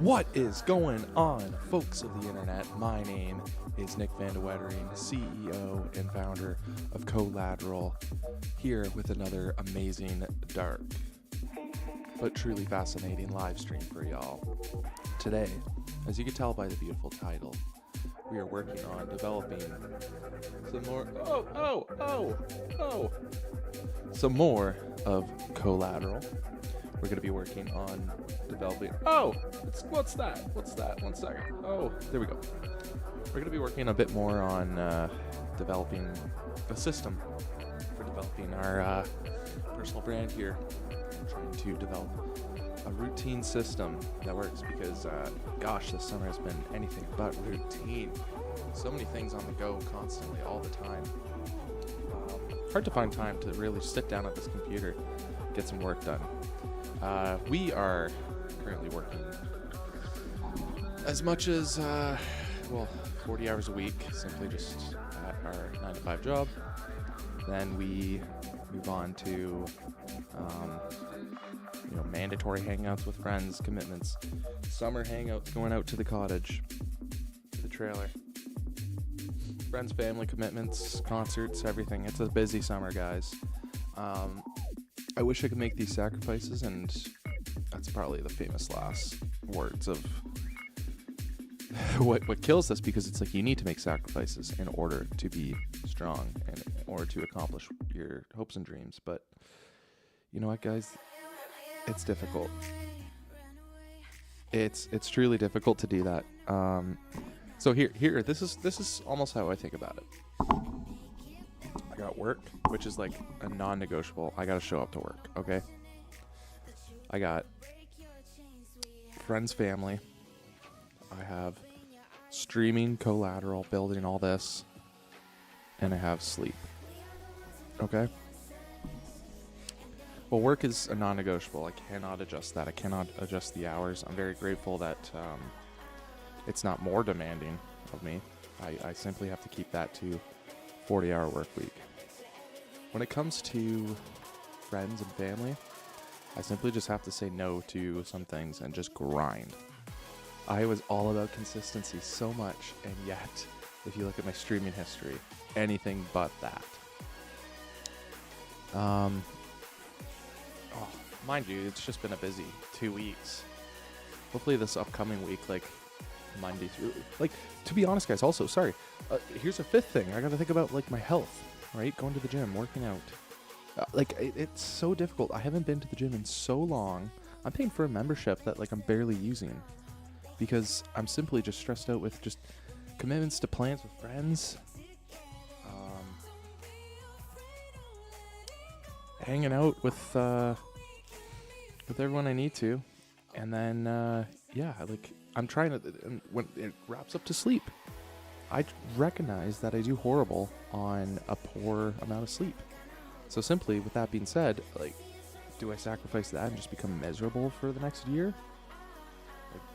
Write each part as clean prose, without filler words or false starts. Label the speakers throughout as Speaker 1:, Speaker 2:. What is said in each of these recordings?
Speaker 1: What is going on, folks of the internet? My name is Nick Van de Wettering, CEO and founder of CoLateral, here with another amazing, dark, but truly fascinating live stream for y'all. Today, as you can tell by the beautiful title, we are working on developing some more, some more of CoLateral. We're going to be working on developing, what's that? One second. Oh, there we go. We're going to be working a bit more on developing a system for developing our personal brand here. We're trying to develop a routine system that works because, gosh, this summer has been anything but routine. So many things on the go constantly, all the time. Hard to find time to really sit down at this computer, get some work done. We are currently working as much as, 40 hours a week, simply just at our 9-to-5 job. Then we move on to, mandatory hangouts with friends, commitments, summer hangouts, going out to the cottage, to the trailer, friends, family commitments, concerts, everything. It's a busy summer, guys. I wish I could make these sacrifices, and that's probably the famous last words of what kills us, because it's like you need to make sacrifices in order to be strong and in order to accomplish your hopes and dreams. But you know what, guys? It's difficult. It's truly difficult to do that. So here, this is almost how I think about it. I got work, which is like a non-negotiable. I got to show up to work, okay? I got friends, family. I have streaming, CoLateral, building all this. And I have sleep, okay? Well, work is a non-negotiable. I cannot adjust that. I cannot adjust the hours. I'm very grateful that it's not more demanding of me. I simply have to keep that to 40-hour work week. When it comes to friends and family, I simply just have to say no to some things and just grind. I was all about consistency so much, and yet, if you look at my streaming history, anything but that. Mind you, it's just been a busy 2 weeks. Hopefully this upcoming week, like Monday through, to be honest, guys, also, sorry, here's a fifth thing. I gotta think about, my health, right? Going to the gym, working out. It's so difficult. I haven't been to the gym in so long. I'm paying for a membership that, I'm barely using because I'm simply just stressed out with just commitments to plans with friends, hanging out with everyone I need to, and then, I'm trying to, and when it wraps up to sleep, I recognize that I do horrible on a poor amount of sleep. So simply, with that being said, do I sacrifice that and just become miserable for the next year?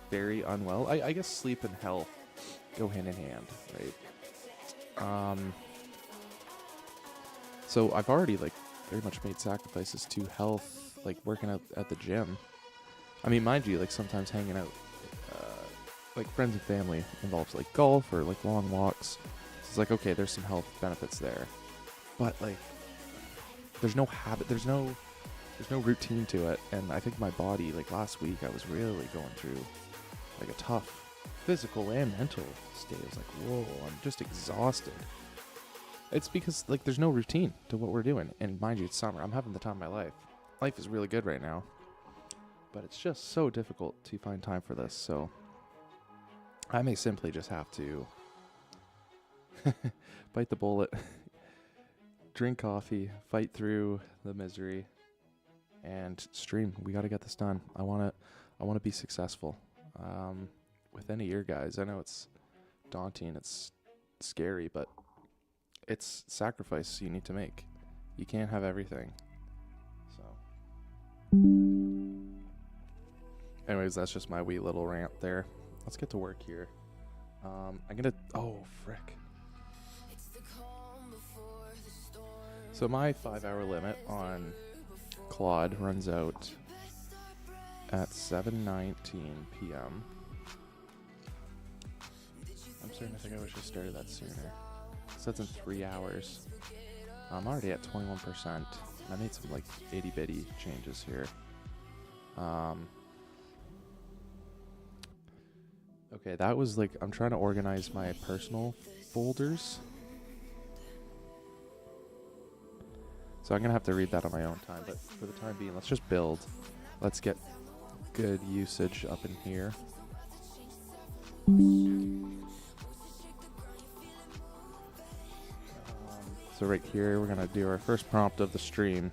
Speaker 1: Very unwell. I guess sleep and health go hand in hand, right? So I've already, very much made sacrifices to health, working out at the gym. I mean, mind you, sometimes hanging out, friends and family involves golf or long walks. So it's okay, there's some health benefits there, but there's no habit, there's no routine to it. And I think my body, last week, I was really going through a tough physical and mental state. I was whoa, I'm just exhausted. It's because there's no routine to what we're doing. And mind you, it's summer. I'm having the time of my life. Life is really good right now, but it's just so difficult to find time for this. So I may simply just have to bite the bullet, drink coffee, fight through the misery, and stream. We got to get this done. I want to be successful. With any year, guys, I know it's daunting, it's scary, but it's sacrifice you need to make. You can't have everything. So anyways, that's just my wee little rant there. Let's get to work here. Frick. So my 5-hour limit on Claude runs out at 7:19 p.m. I'm starting to think I wish I started that sooner. So that's in 3 hours. I'm already at 21%. I made some like itty bitty changes here. Okay, that was like, I'm trying to organize my personal folders. So I'm going to have to read that on my own time. But for the time being, let's just build. Let's get good usage up in here. So right here, we're going to do our first prompt of the stream.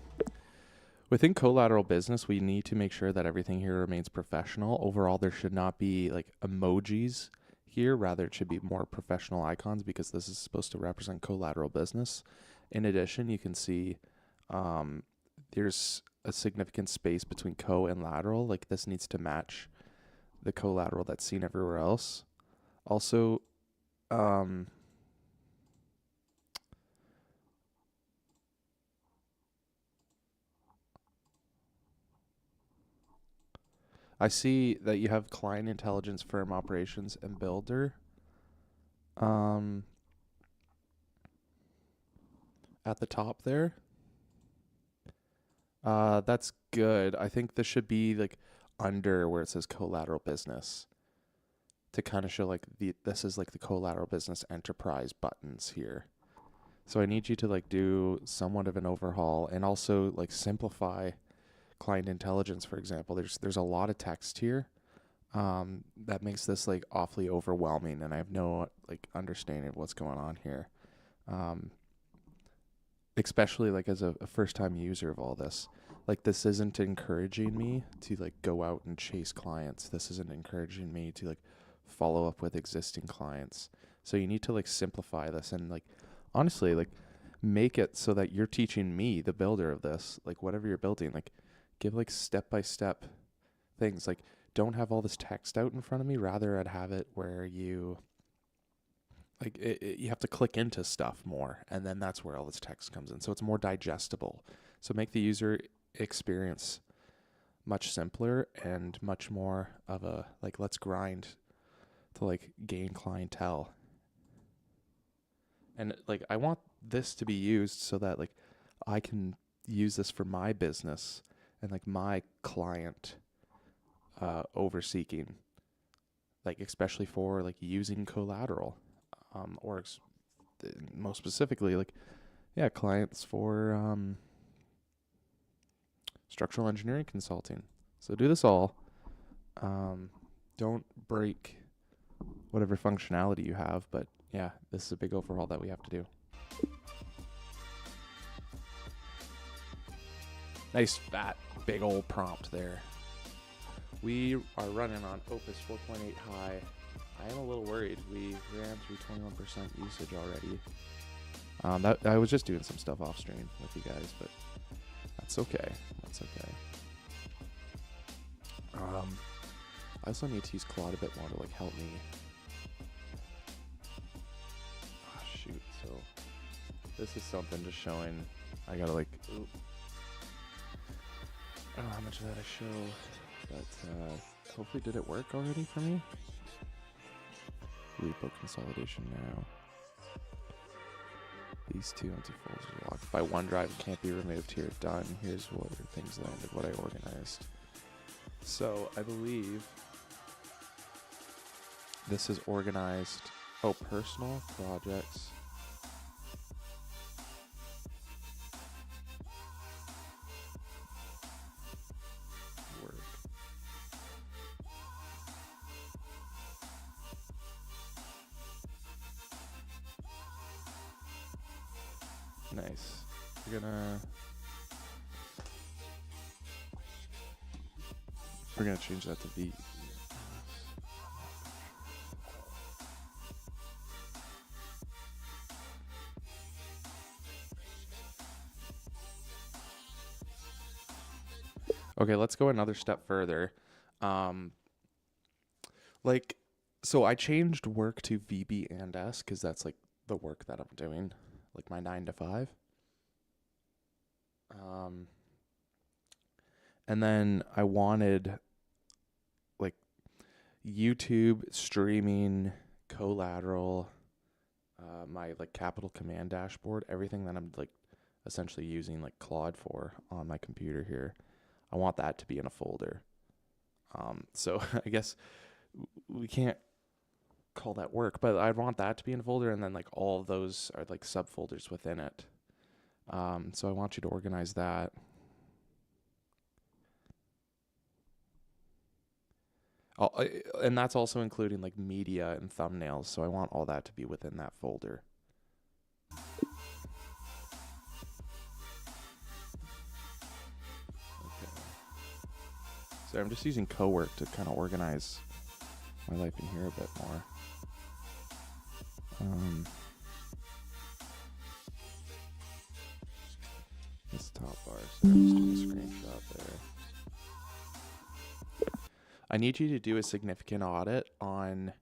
Speaker 1: Within collateral business, we need to make sure that everything here remains professional. Overall, there should not be like emojis here. Rather, it should be more professional icons because this is supposed to represent collateral business. In addition, you can see there's a significant space between co and lateral. Like this needs to match the collateral that's seen everywhere else. Also, I see that you have client intelligence, firm operations, and builder. At the top there. That's good. I think this should be like under where it says collateral business to kind of show like this is like the collateral business enterprise buttons here. So I need you to like do somewhat of an overhaul and also like simplify client intelligence, for example. There's a lot of text here. That makes this like awfully overwhelming, and I have no like understanding of what's going on here. Especially like as a first time user of all this, like this isn't encouraging me to like go out and chase clients. This isn't encouraging me to like follow up with existing clients. So you need to like simplify this and like honestly like make it so that you're teaching me, the builder of this, like whatever you're building, like give like step-by-step things. Like don't have all this text out in front of me. Rather I'd have it where you like you have to click into stuff more, and then that's where all this text comes in. So it's more digestible. So make the user experience much simpler and much more of a like let's grind to like gain clientele. And like I want this to be used so that like I can use this for my business and like my client overseeking, like especially for like using collateral. Or most specifically, like, yeah, clients for structural engineering consulting. So do this all. Don't break whatever functionality you have, but yeah, this is a big overhaul that we have to do. Nice fat big old prompt there. We are running on Opus 4.8 high. I am a little worried. We ran through 21% usage already. I was just doing some stuff off stream with you guys, but that's okay. That's okay. I also need to use Claude a bit more to like help me. Oh, shoot. So this is something just showing. I gotta like. Ooh. I don't know how much of that I show, but hopefully did it work already for me? Repo consolidation now. These two empty folders are locked by OneDrive. Can't be removed here. Done. Here's where things landed, what I organized. So I believe this is organized. Oh, personal projects. Work. Nice. We're gonna change that to V. Okay, let's go another step further. So I changed work to VB and S because that's like the work that I'm doing, like my 9 to 5. And then I wanted like YouTube streaming CoLateral, my like Capital Command dashboard, everything that I'm like essentially using like Claude for on my computer here. I want that to be in a folder. So I guess we can't call that work, but I want that to be in a folder, and then like all of those are like subfolders within it. So I want you to organize that. And that's also including like media and thumbnails. So I want all that to be within that folder. Okay. So I'm just using CoWork to kind of organize my life in here a bit more. This top bar, so I'm just doing a screenshot there. I need you to do a significant audit on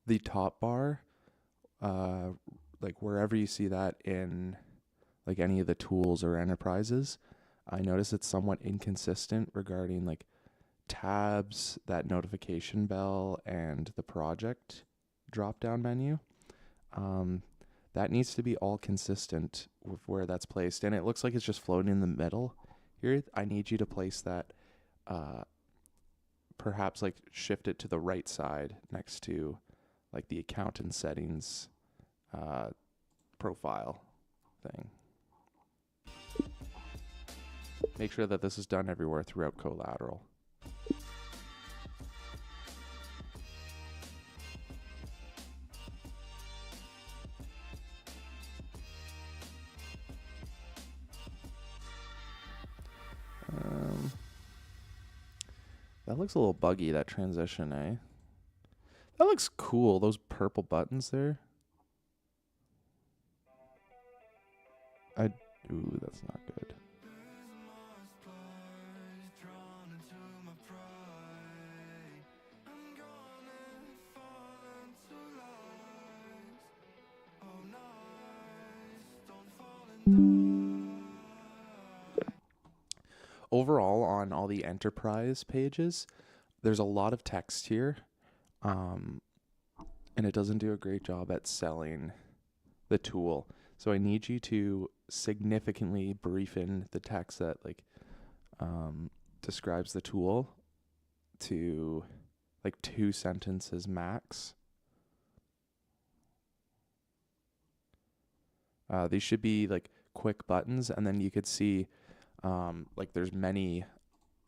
Speaker 1: the top bar, like wherever you see that in like any of the tools or enterprises. I notice it's somewhat inconsistent regarding like tabs, that notification bell, and the project drop-down menu. That needs to be all consistent with where that's placed. And it looks like it's just floating in the middle here. I need you to place that, perhaps like shift it to the right side next to like the accountant settings profile thing. Make sure that this is done everywhere throughout CoLateral. That looks a little buggy, that transition, eh? That looks cool, those purple buttons there. Ooh, that's not good. Overall, on all the enterprise pages, there's a lot of text here, and it doesn't do a great job at selling the tool. So I need you to significantly brief in the text that like describes the tool to like 2 sentences max. These should be like quick buttons, and then you could see like there's many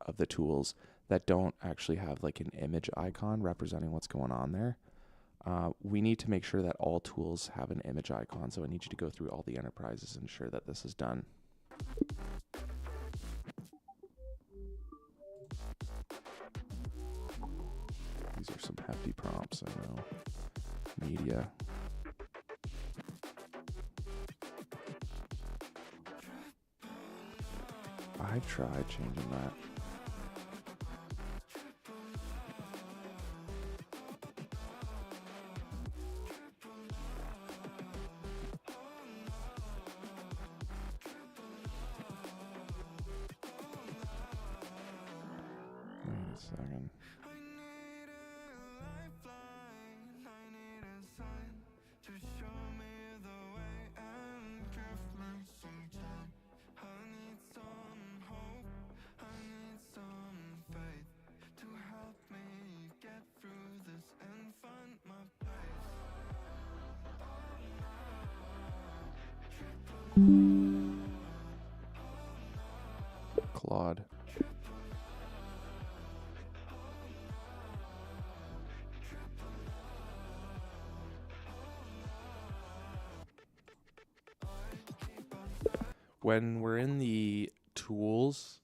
Speaker 1: of the tools that don't actually have like an image icon representing what's going on there. We need to make sure that all tools have an image icon, so I need you to go through all the enterprises and ensure that this is done. These are some hefty prompts, I know. Media. I've tried changing that. Wait a second. Claude. When we're in the tools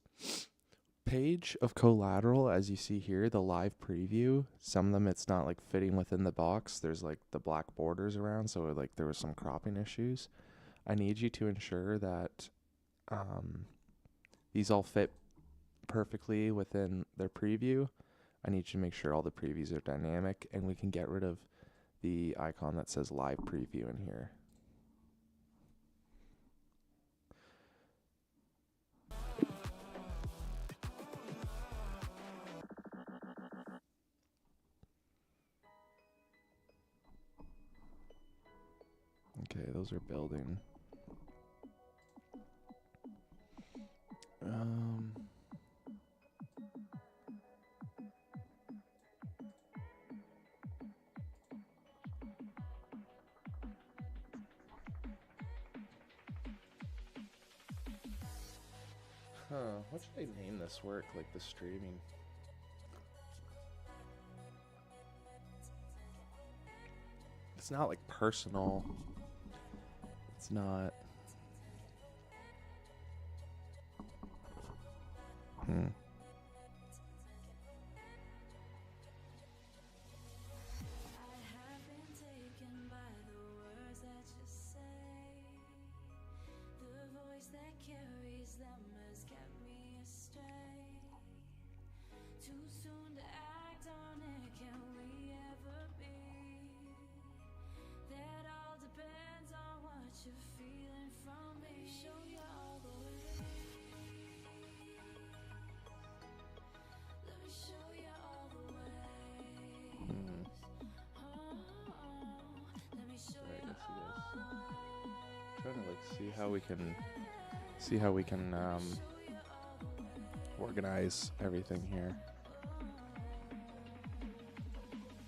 Speaker 1: page of CoLateral, as you see here, the live preview, some of them it's not like fitting within the box. There's like the black borders around, so like there was some cropping issues. I need you to ensure that these all fit perfectly within their preview. I need you to make sure all the previews are dynamic, and we can get rid of the icon that says live preview in here. Okay, those are building. What should I name this work? Like the streaming. It's not like personal. It's not. Trying to like see how we can organize everything here.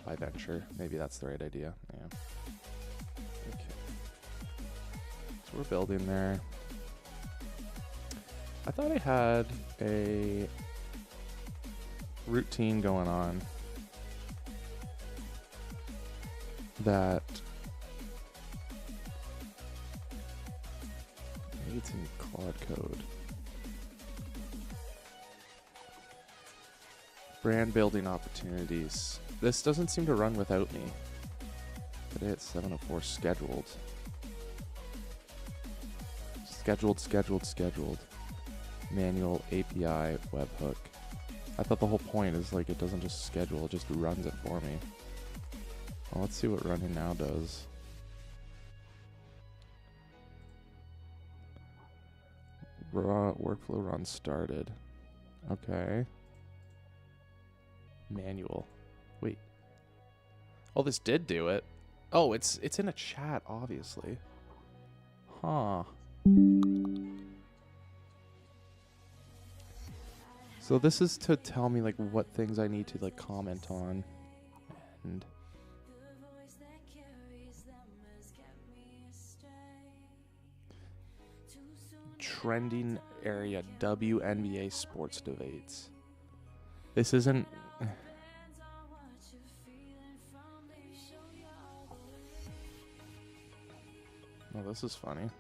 Speaker 1: By venture, maybe that's the right idea. Yeah. Okay. So we're building there. I thought I had a routine going on that maybe it's in Claude Code. Brand building opportunities. This doesn't seem to run without me. Today at 7:04 scheduled. Scheduled. Manual API webhook. I thought the whole point is like it doesn't just schedule, it just runs it for me. Well, let's see what running now does. Workflow run started. Okay. Manual. Wait. Oh, this did do it. Oh, it's in a chat, obviously. Huh. So this is to tell me like what things I need to like comment on. And trending area WNBA sports debates. This isn't. Oh, this is funny.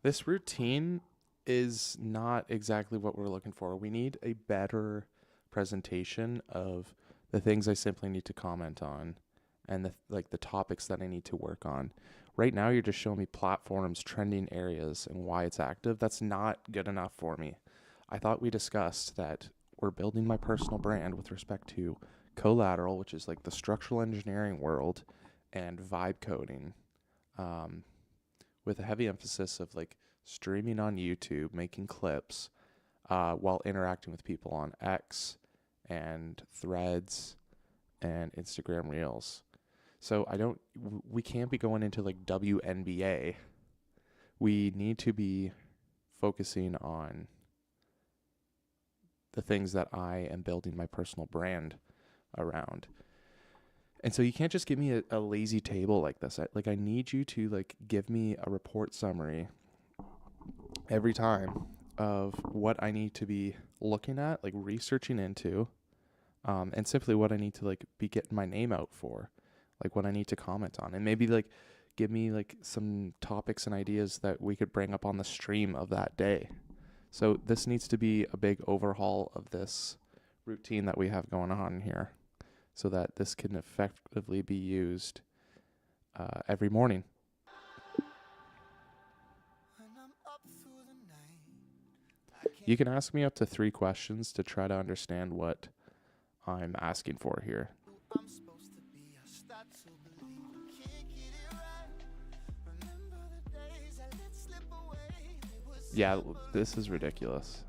Speaker 1: This routine is not exactly what we're looking for. We need a better presentation of the things I simply need to comment on and the topics that I need to work on. Right now, you're just showing me platforms, trending areas, and why it's active. That's not good enough for me. I thought we discussed that we're building my personal brand with respect to CoLateral, which is like the structural engineering world, and vibe coding, with a heavy emphasis of like streaming on YouTube, making clips, while interacting with people on X and Threads and Instagram Reels. So we can't be going into like WNBA. We need to be focusing on the things that I am building my personal brand around. And so you can't just give me a lazy table like this. I need you to like give me a report summary every time of what I need to be looking at, like researching into, and simply what I need to like be getting my name out for, like what I need to comment on, and maybe like give me like some topics and ideas that we could bring up on the stream of that day. So this needs to be a big overhaul of this routine that we have going on here, so that this can effectively be used every morning. You can ask me up to 3 questions to try to understand what I'm asking for here. Yeah, this is ridiculous.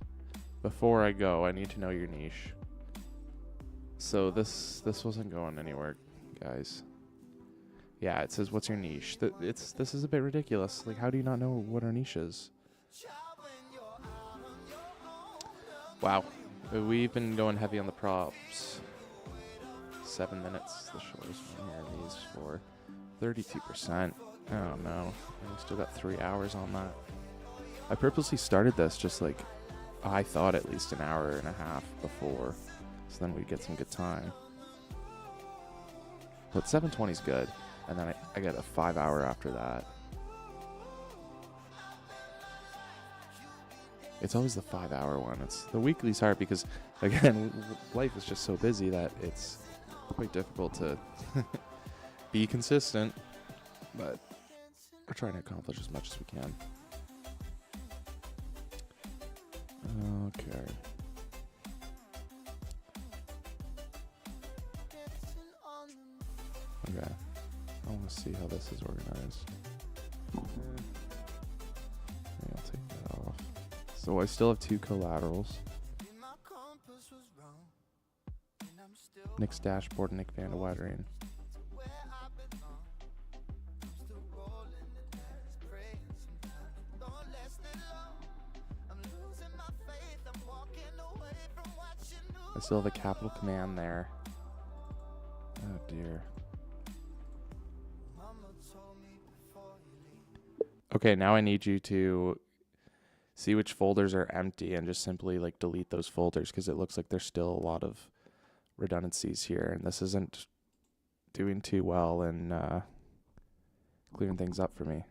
Speaker 1: Before I go, I need to know your niche. So this wasn't going anywhere, guys. Yeah, it says, what's your niche? This is a bit ridiculous. Like, how do you not know what our niche is? Wow. We've been going heavy on the props. 7 minutes. The shortest one here. These for 32%. Oh, no. And we still got 3 hours on that. I purposely started this just like, I thought at least an hour and a half before. So then we'd get some good time. But 7:20 is good. And then I get a 5 hour after that. It's always the 5 hour one. It's the weekly's hard because, again, life is just so busy that it's quite difficult to be consistent. But we're trying to accomplish as much as we can. Okay. Okay. I want to see how this is organized. Maybe I'll take that off. So I still have 2 collaterals. Nick's dashboard and Nick Van de Wettering. I still have a capital command there. Oh dear. Okay, now I need you to see which folders are empty and just simply like delete those folders because it looks like there's still a lot of redundancies here and this isn't doing too well in clearing things up for me.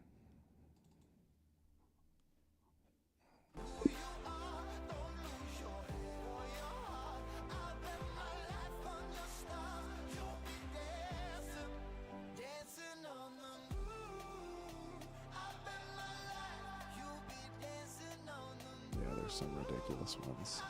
Speaker 1: Yeah, there's some ridiculous ones.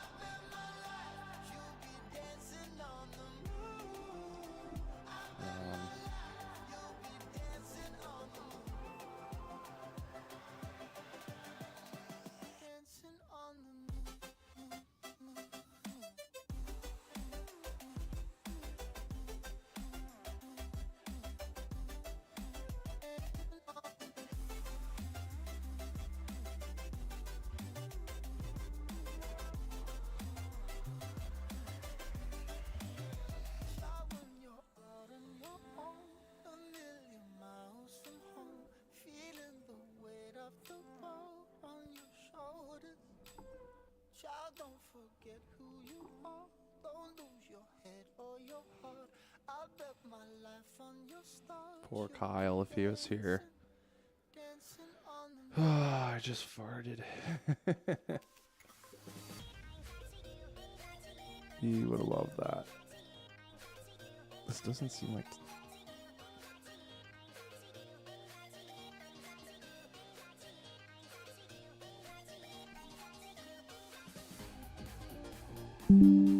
Speaker 1: Don't forget who you are. Don't lose your head or your heart. I'll bet my life on your stars. Poor Kyle if he was here. I just farted. He would have loved that. This doesn't seem like... Alright.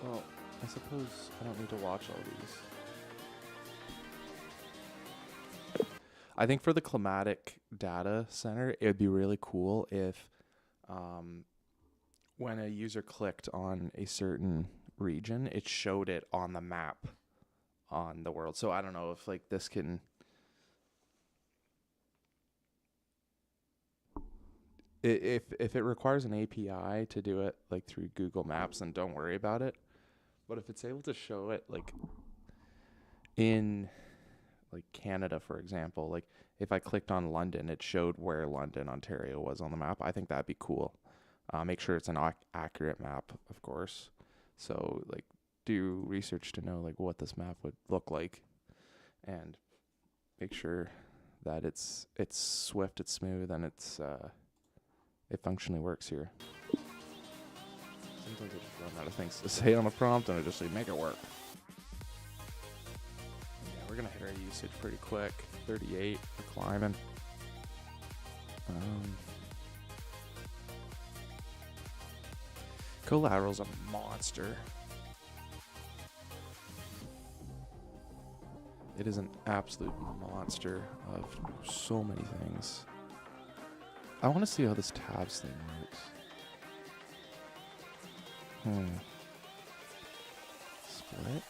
Speaker 1: Well, I suppose I don't need to watch all these. I think for the climatic data center, it would be really cool if when a user clicked on a certain region, it showed it on the map on the world. So I don't know if like this can... If it requires an API to do it like through Google Maps, then don't worry about it. But if it's able to show it like in like Canada, for example, like if I clicked on London, it showed where London, Ontario was on the map. I think that'd be cool. Make sure it's an accurate map, of course. So like do research to know like what this map would look like and make sure that it's swift, it's smooth, and it functionally works here. Sometimes I just run out of things to say on a prompt and I just say, make it work. Yeah, we're gonna hit our usage pretty quick. 38, we're climbing. CoLateral's a monster. It is an absolute monster of so many things. I want to see how this tabs thing works. Split.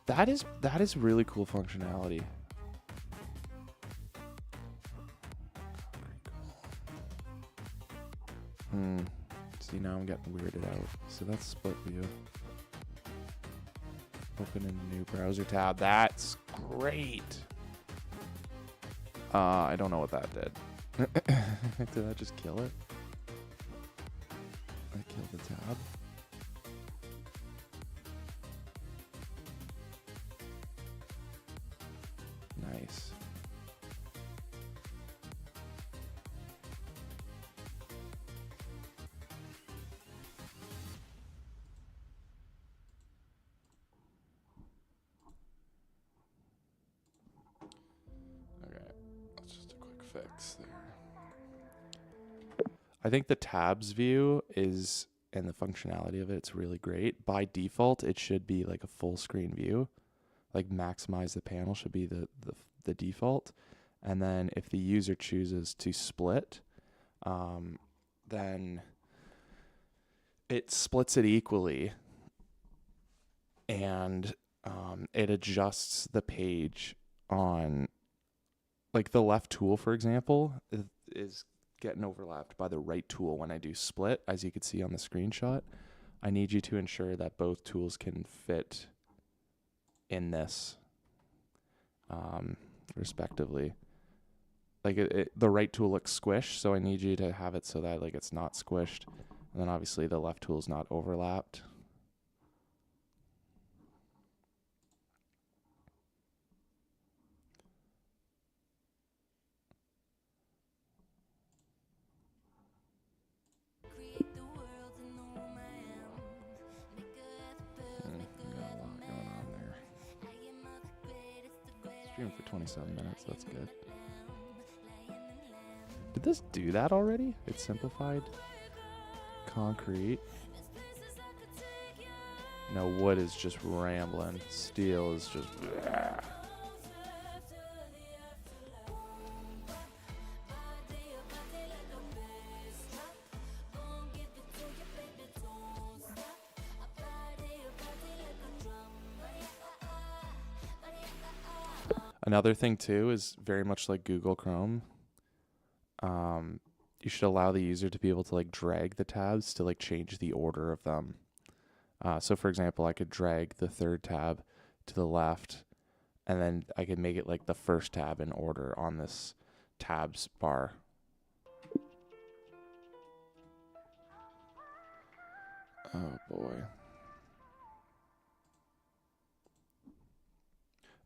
Speaker 1: That is really cool functionality. See, now I'm getting weirded out. So that's split view. Open a new browser tab. That's great. I don't know what that did. Did that just kill it? I killed the tab. Nice. Okay, that's just a quick fix there. I think the tabs view is, and the functionality of it's really great. By default, it should be like a full screen view. Like maximize the panel should be the default. And then if the user chooses to split, then it splits it equally. And it adjusts the page on, like the left tool, for example, is getting overlapped by the right tool when I do split, as you can see on the screenshot. I need you to ensure that both tools can fit in this, respectively. Like the right tool looks squished, so I need you to have it so that like it's not squished, and then obviously the left tool is not overlapped. For 27 minutes, that's good. Did this do that already? It's simplified. Concrete. No, wood is just rambling. Steel is just... Bleh. Another thing too is very much like Google Chrome. You should allow the user to be able to like drag the tabs to like change the order of them. So for example, I could drag the third tab to the left, and then I could make it like the first tab in order on this tabs bar. Oh boy.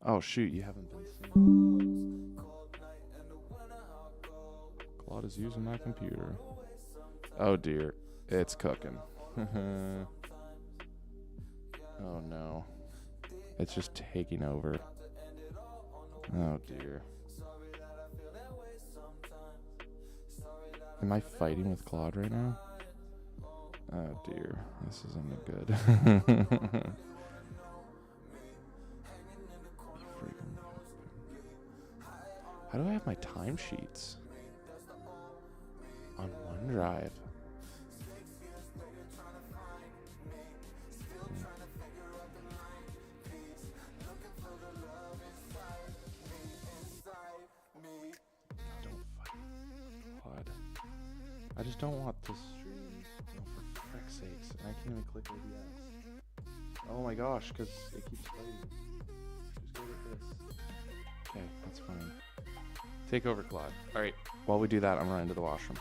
Speaker 1: Oh shoot, you haven't been seeing. Claude is using my computer. Oh dear, it's cooking. Oh no. It's just taking over. Oh dear. Am I fighting with Claude right now? Oh dear, this isn't good. How do I have my timesheets on OneDrive? Don't fight, Claude. I just don't want this stream. Oh, for frick's sakes. I can't even click OBS. Oh my gosh, because it keeps fighting. Just go with this. Okay, that's fine. Take over, Claude. All right, while we do that, I'm running to the washroom.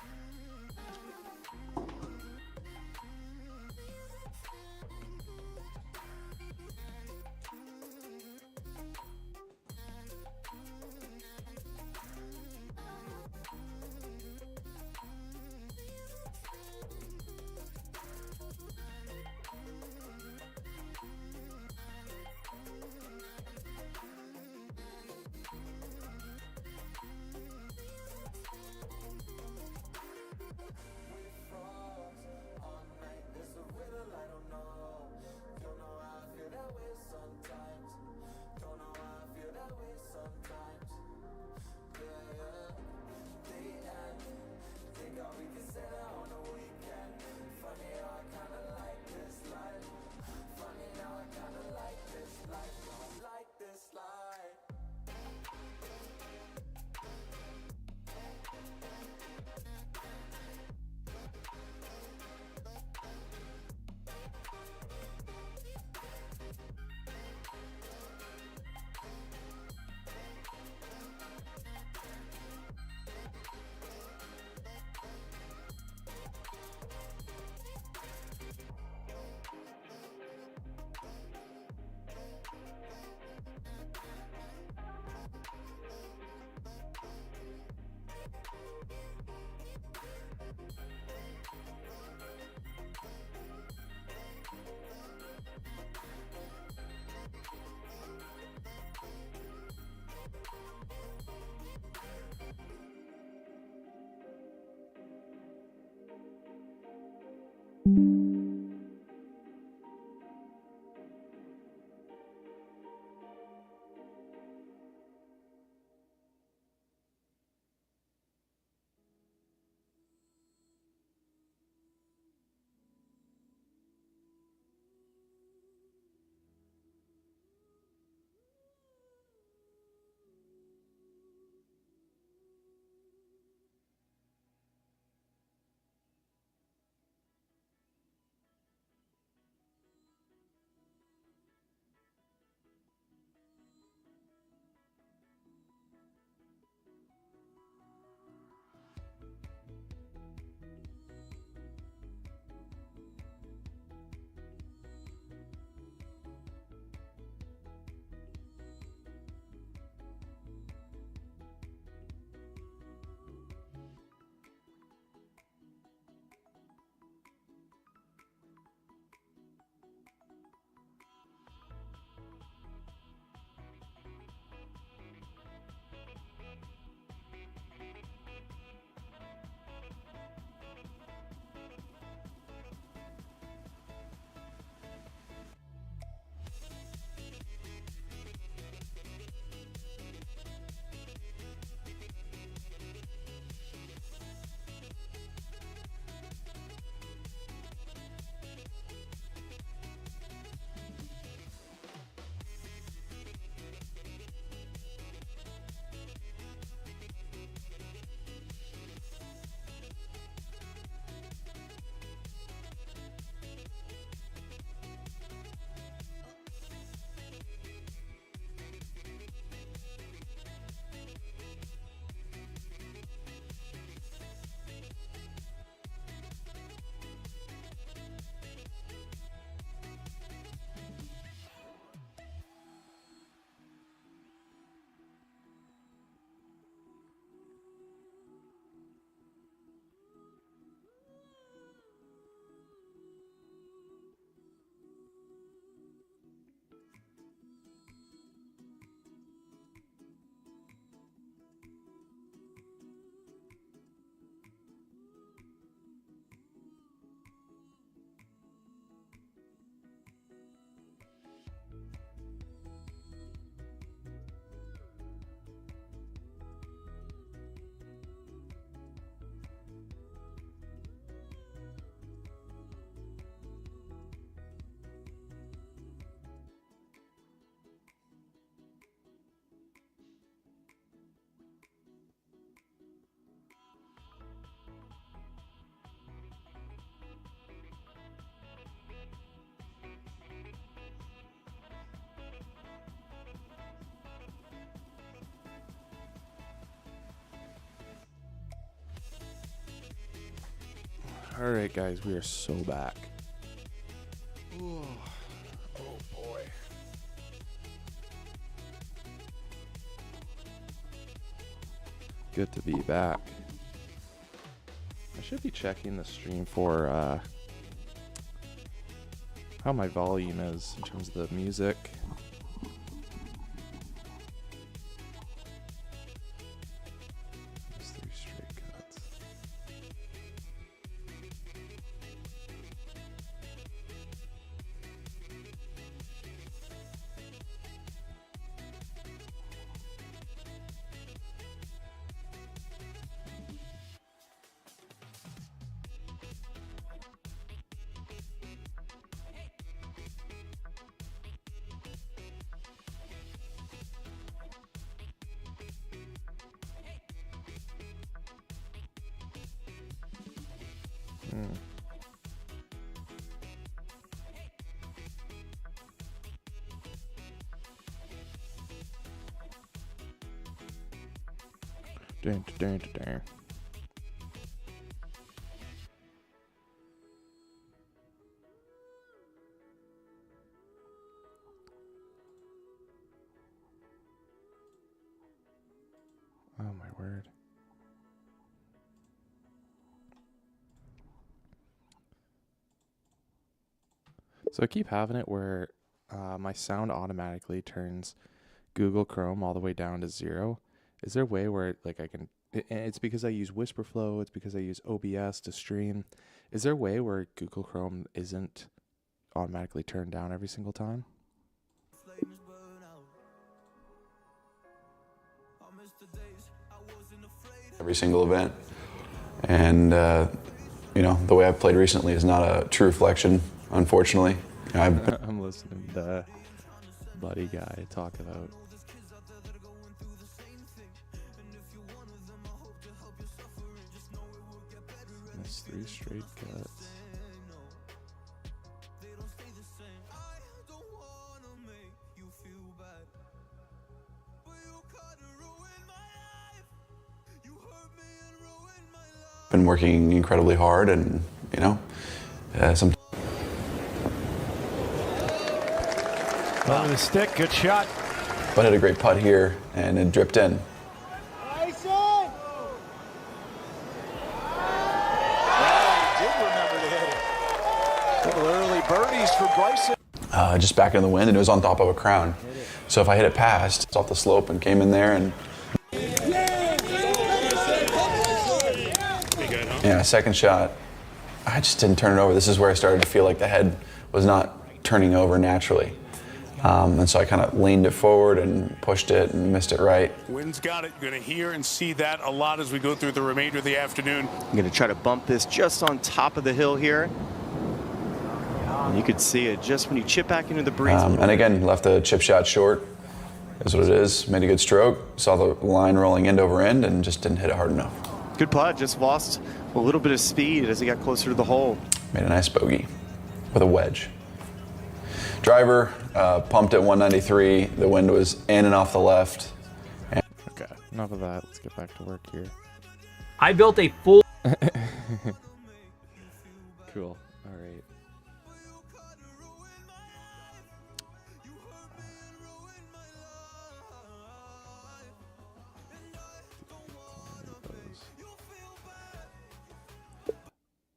Speaker 1: All right, guys, we are so back. Ooh. Oh boy. Good to be back. I should be checking the stream for how my volume is in terms of the music. Just 3 straight cuts. Dun. Oh my word. So I keep having it where my sound automatically turns Google Chrome all the way down to 0. Is there a way where like I can, it's because I use Whisperflow, it's because I use OBS to stream. Is there a way where Google Chrome isn't automatically turned down every single time?
Speaker 2: Every single event. And, you know, the way I've played recently is not a true reflection, unfortunately. You know,
Speaker 1: I'm listening to Buddy Guy talk about. Missed 3 straight cuts.
Speaker 2: been working incredibly hard, and, you know, some.
Speaker 3: Over the stick, good shot.
Speaker 2: But had a great putt here, and it dripped in.
Speaker 3: Little early birdies for Bryson.
Speaker 2: Just back in the wind, and it was on top of a crown. So if I hit it past, it's off the slope and came in there, and yeah, second shot, I just didn't turn it over. This is where I started to feel like the head was not turning over naturally. And so I kind of leaned it forward and pushed it and missed it right.
Speaker 4: Wind's got it. Going to hear and see that a lot as we go through the remainder of the afternoon.
Speaker 5: I'm going to try to bump this just on top of the hill here. And you could see it just when you chip back into the breeze.
Speaker 2: And again, left the chip shot short, is what it is. Made a good stroke, saw the line rolling end over end, and just didn't hit it hard enough.
Speaker 5: Good putt, just lost a little bit of speed as he got closer to the hole.
Speaker 2: Made a nice bogey with a wedge. Driver, pumped at 193. The wind was in and off the left.
Speaker 1: Okay, enough of that. Let's get back to work here.
Speaker 6: I built a full...
Speaker 1: Cool. All right.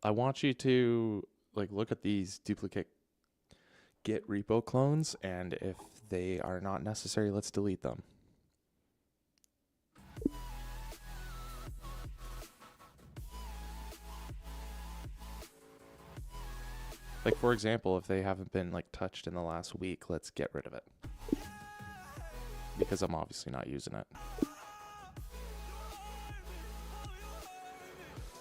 Speaker 1: I want you to like look at these duplicate Git repo clones, and if they are not necessary, let's delete them. Like, for example, if they haven't been like touched in the last week, let's get rid of it. Because I'm obviously not using it.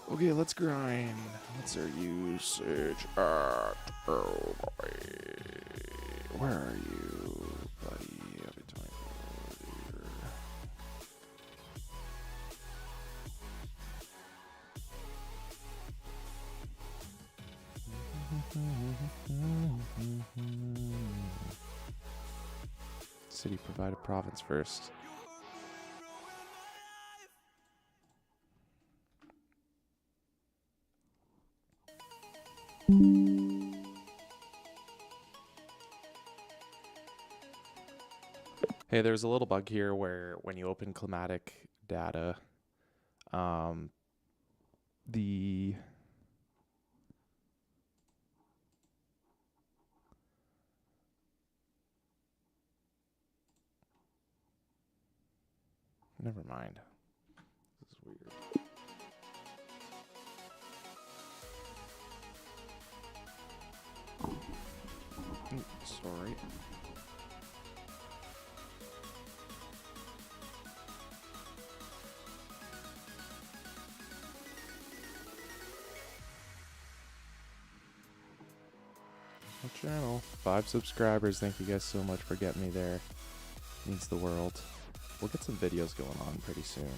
Speaker 1: Okay, let's grind. What's our usage at? Oh boy. Where are you, buddy? City provided province first. Hey, there's a little bug here where when you open climatic data, the never mind. This is weird. Sorry. Channel 5 subscribers. Thank you guys so much for getting me there. Means the world. We'll get some videos going on pretty soon.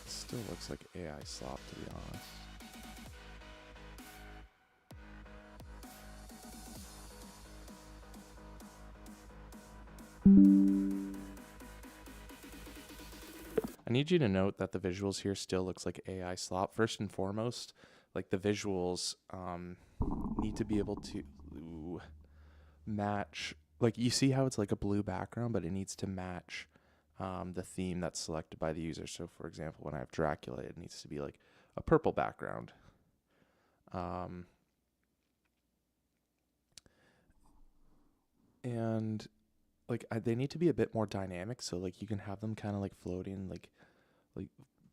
Speaker 1: Still looks like AI slop, to be honest. I need you to note that the visuals here still looks like AI slop. First and foremost, like the visuals need to be able to match, like you see how it's like a blue background, but it needs to match the theme that's selected by the user. So for example, when I have Dracula, it needs to be like a purple background. And like they need to be a bit more dynamic, so like you can have them kind of like floating, like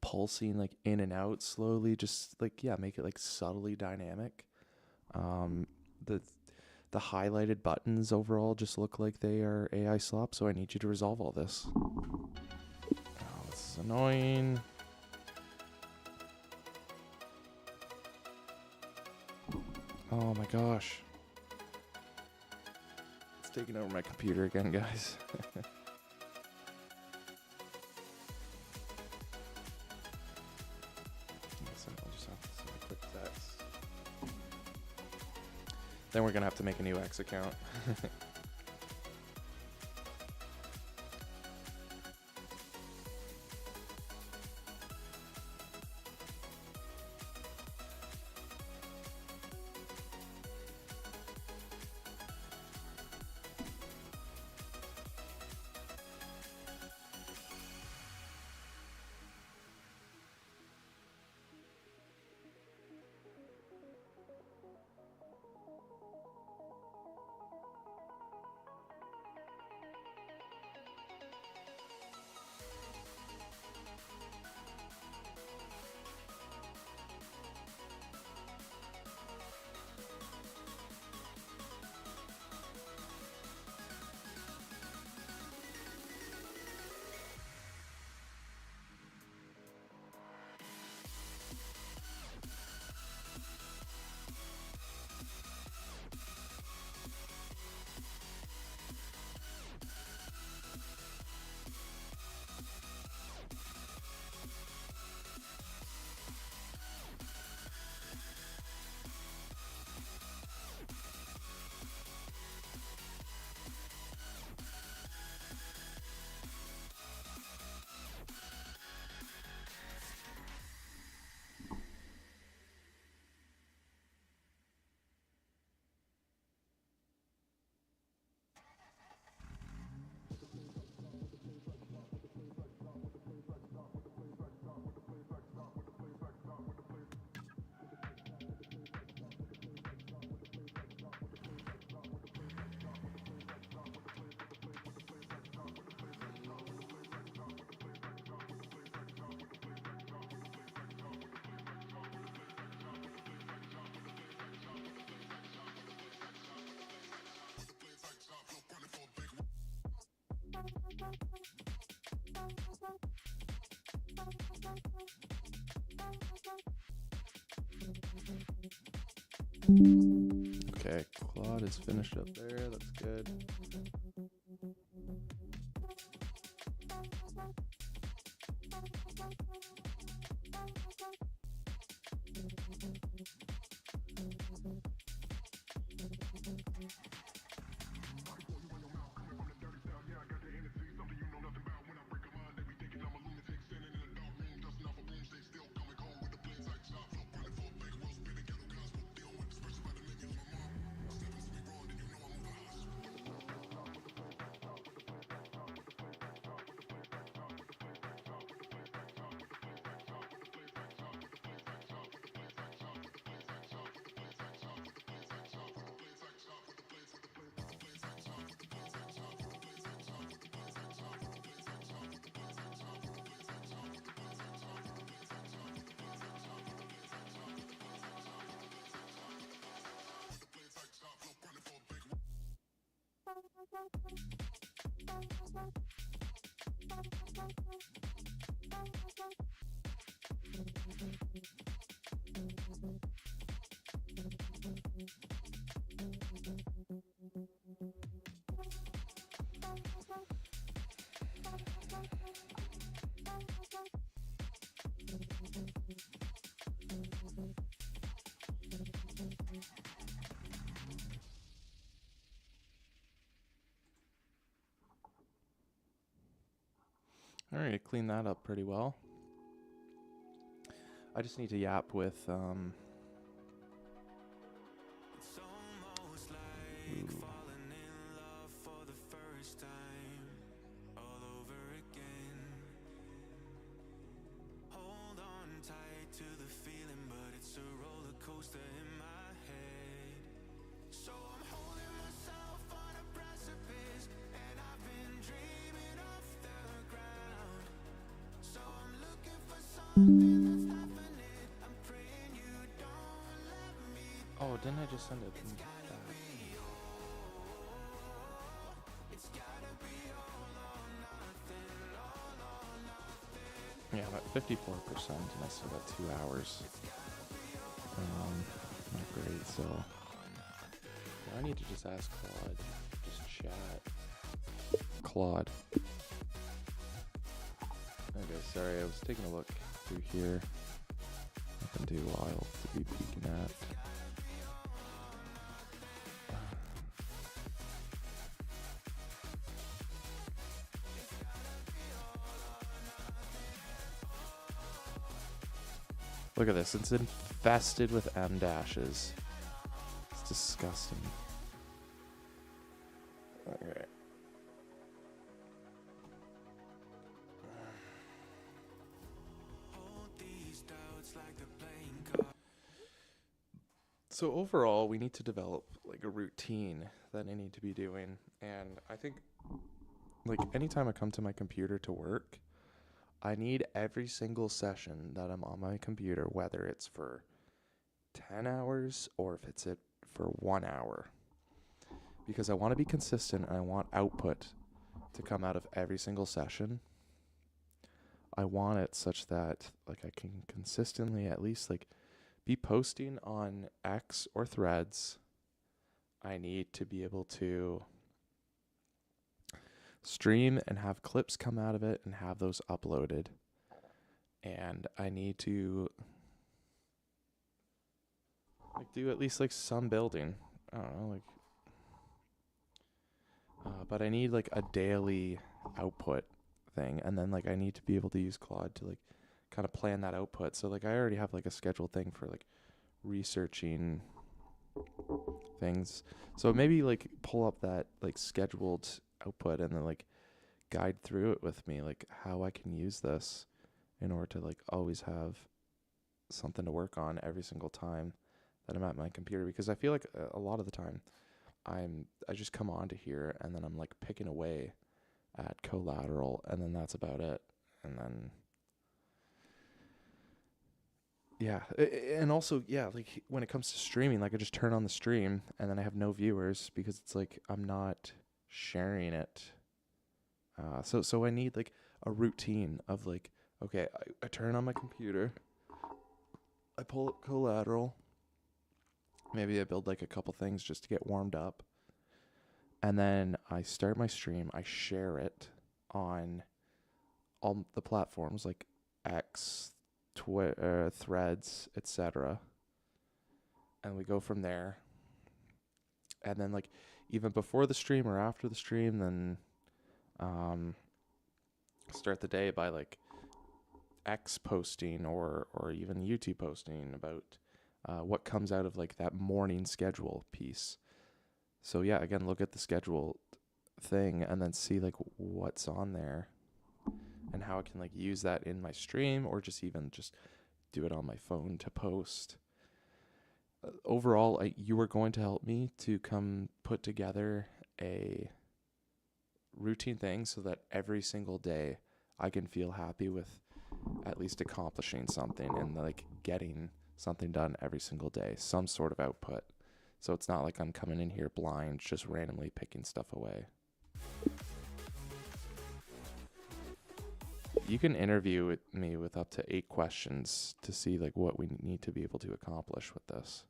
Speaker 1: pulsing like in and out slowly, just like, yeah, make it like subtly dynamic. The highlighted buttons overall just look like they are AI slop, so I need you to resolve all this. Oh, this is annoying. Oh my gosh. It's taking over my computer again, guys. I'll just have to send a quick text. Then we're gonna have to make a new X account. Okay, Claude is finished up there. That's good. All right, clean that up pretty well. I just need to yap with ooh. Oh, didn't I just send it back? Yeah, I'm at 54%, and I still got 2 hours. Not great, so I need to just ask Claude, just chat. Claude. Okay, sorry, I was taking a look through here. Nothing too wild to be peeking at. Look at this, it's infested with M dashes. It's disgusting. Okay. So overall, we need to develop like a routine that I need to be doing. And I think like anytime I come to my computer to work, I need every single session that I'm on my computer, whether it's for 10 hours or if it's for 1 hour. Because I want to be consistent and I want output to come out of every single session. I want it such that like I can consistently at least like be posting on X or Threads. I need to be able to stream and have clips come out of it and have those uploaded. And I need to like do at least like some building. I don't know, like but I need like a daily output thing, and then like I need to be able to use Claude to like kind of plan that output. So like I already have like a scheduled thing for like researching things. So maybe like pull up that like scheduled output and then like guide through it with me, like how I can use this in order to like always have something to work on every single time that I'm at my computer. Because I feel like a lot of the time I just come onto here and then I'm like picking away at CoLateral and then that's about it. And then yeah, and also yeah, like when it comes to streaming, like I just turn on the stream and then I have no viewers because it's like I'm not sharing it. So I need like a routine of like, okay, I turn on my computer, I pull up CoLateral, maybe I build like a couple things just to get warmed up, and then I start my stream, I share it on all the platforms like X, Twitter, Threads, etc. And we go from there. And then like even before the stream or after the stream, then start the day by like X posting or even YouTube posting about what comes out of like that morning schedule piece. So yeah, again, look at the schedule thing and then see like what's on there and how I can like use that in my stream or just even just do it on my phone to post. Overall, you are going to help me to come put together a routine thing so that every single day I can feel happy with at least accomplishing something and like getting something done every single day, some sort of output. So it's not like I'm coming in here blind, just randomly picking stuff away. you can interview me with up to 8 questions to see like what we need to be able to accomplish with this.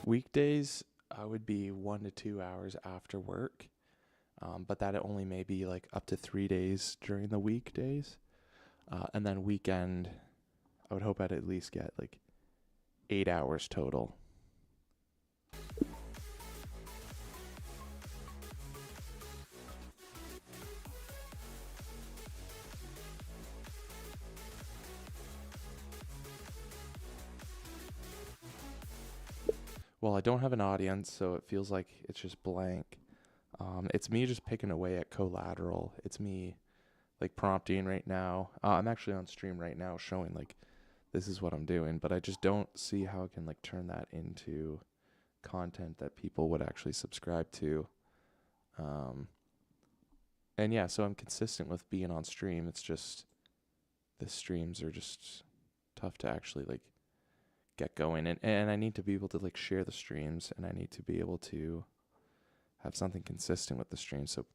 Speaker 1: Weekdays, I would be 1 to 2 hours after work, but that only may be like up to 3 days during the weekdays. And then weekend, I would hope I'd at least get like 8 hours total. Well, I don't have an audience, so it feels like it's just blank. It's me just picking away at CoLateral. It's me like prompting right now. I'm actually on stream right now showing like this is what I'm doing, but I just don't see how I can like turn that into content that people would actually subscribe to. And yeah, so I'm consistent with being on stream. It's just the streams are just tough to actually like get going, and I need to be able to like share the streams, and I need to be able to have something consistent with the stream, so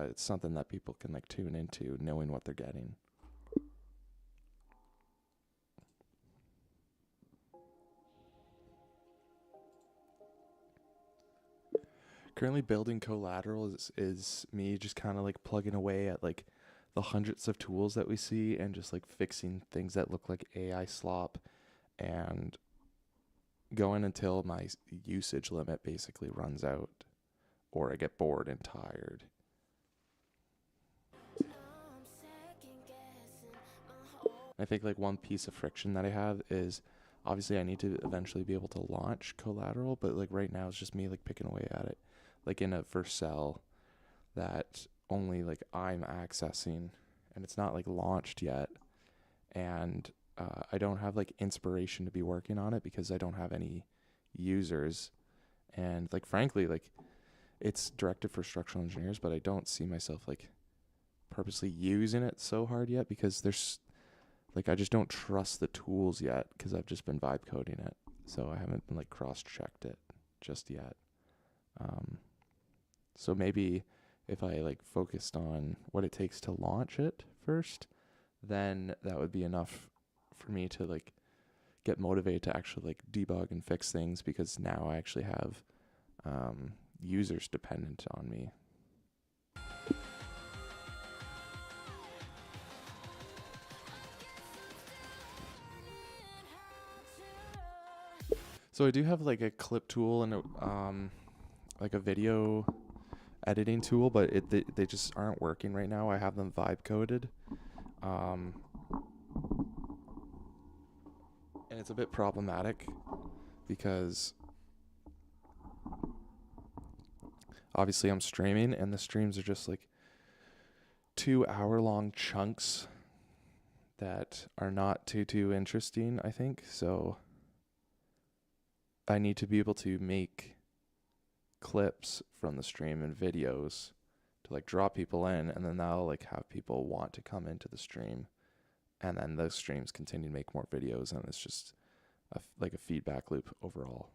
Speaker 1: it's something that people can like tune into, knowing what they're getting. Currently building CoLateral is me just kind of like plugging away at like the hundreds of tools that we see and just like fixing things that look like AI slop and going until my usage limit basically runs out or I get bored and tired. I think like one piece of friction that I have is obviously I need to eventually be able to launch CoLateral, but like right now it's just me like picking away at it, like in a Vercel that only like I'm accessing, and it's not like launched yet, and I don't have like inspiration to be working on it because I don't have any users, and like frankly like it's directed for structural engineers, but I don't see myself like purposely using it so hard yet because there's like I just don't trust the tools yet because I've just been vibe coding it, so I haven't been like cross-checked it just yet. So maybe if I like focused on what it takes to launch it first, then that would be enough for me to like get motivated to actually like debug and fix things, because now I actually have users dependent on me. So I do have like a clip tool and like a video editing tool, but they just aren't working right now. I have them vibe coded. And it's a bit problematic because obviously I'm streaming and the streams are just like 2-hour-long chunks that are not too interesting, I think. So I need to be able to make clips from the stream and videos to like draw people in, and then that'll like have people want to come into the stream, and then those streams continue to make more videos, and it's just like a feedback loop overall.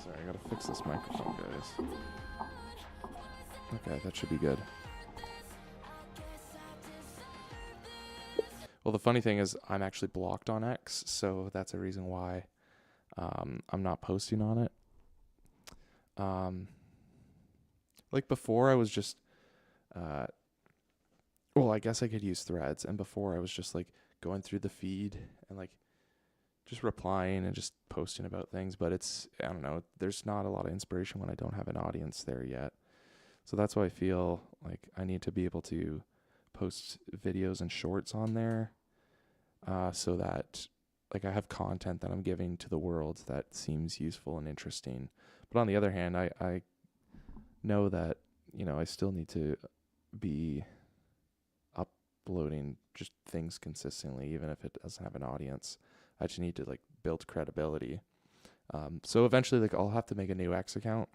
Speaker 1: Sorry, I gotta fix this microphone, guys. Okay, that should be good. Well, the funny thing is I'm actually blocked on X, so that's a reason why I'm not posting on it. Like before I was just, well, I guess I could use threads, and before I was just like going through the feed and like just replying and just posting about things, but it's, I don't know, there's not a lot of inspiration when I don't have an audience there yet. So that's why I feel like I need to be able to post videos and shorts on there, so that like I have content that I'm giving to the world that seems useful and interesting. But on the other hand, I know that, you know, I still need to be uploading just things consistently, even if it doesn't have an audience. I just need to like build credibility. So eventually, like, I'll have to make a new X account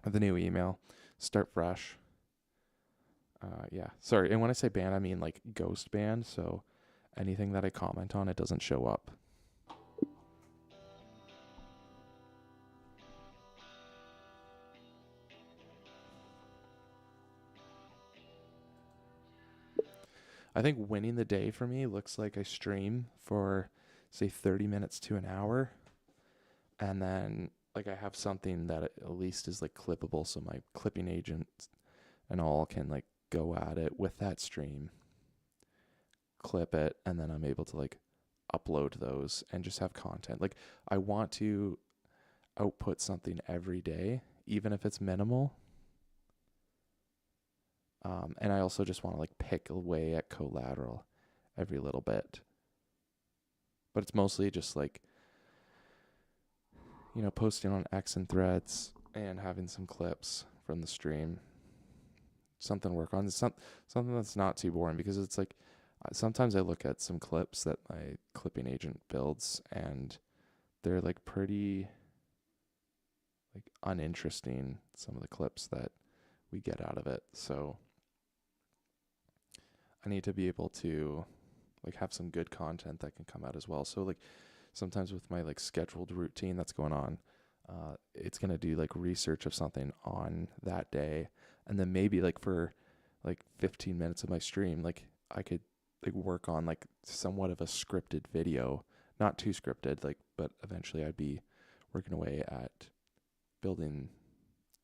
Speaker 1: with a new email, start fresh. Yeah, sorry. And when I say ban, I mean like ghost ban. So anything that I comment on, it doesn't show up. I think winning the day for me looks like I stream for, say, 30 minutes to an hour. And then like I have something that at least is like clippable, so my clipping agent and all can like go at it with that stream, clip it, and then I'm able to like upload those and just have content. Like I want to output something every day, even if it's minimal. And I also just want to like pick away at CoLateral every little bit. But it's mostly just like, you know, posting on X and Threads and having some clips from the stream. Something to work on. Something that's not too boring, because it's like sometimes I look at some clips that my clipping agent builds and they're like pretty like uninteresting, some of the clips that we get out of it. So I need to be able to like have some good content that can come out as well. So like sometimes with my like scheduled routine that's going on, it's going to do like research of something on that day. And then maybe like for like 15 minutes of my stream, like I could like work on like somewhat of a scripted video, not too scripted, like, but eventually I'd be working away at building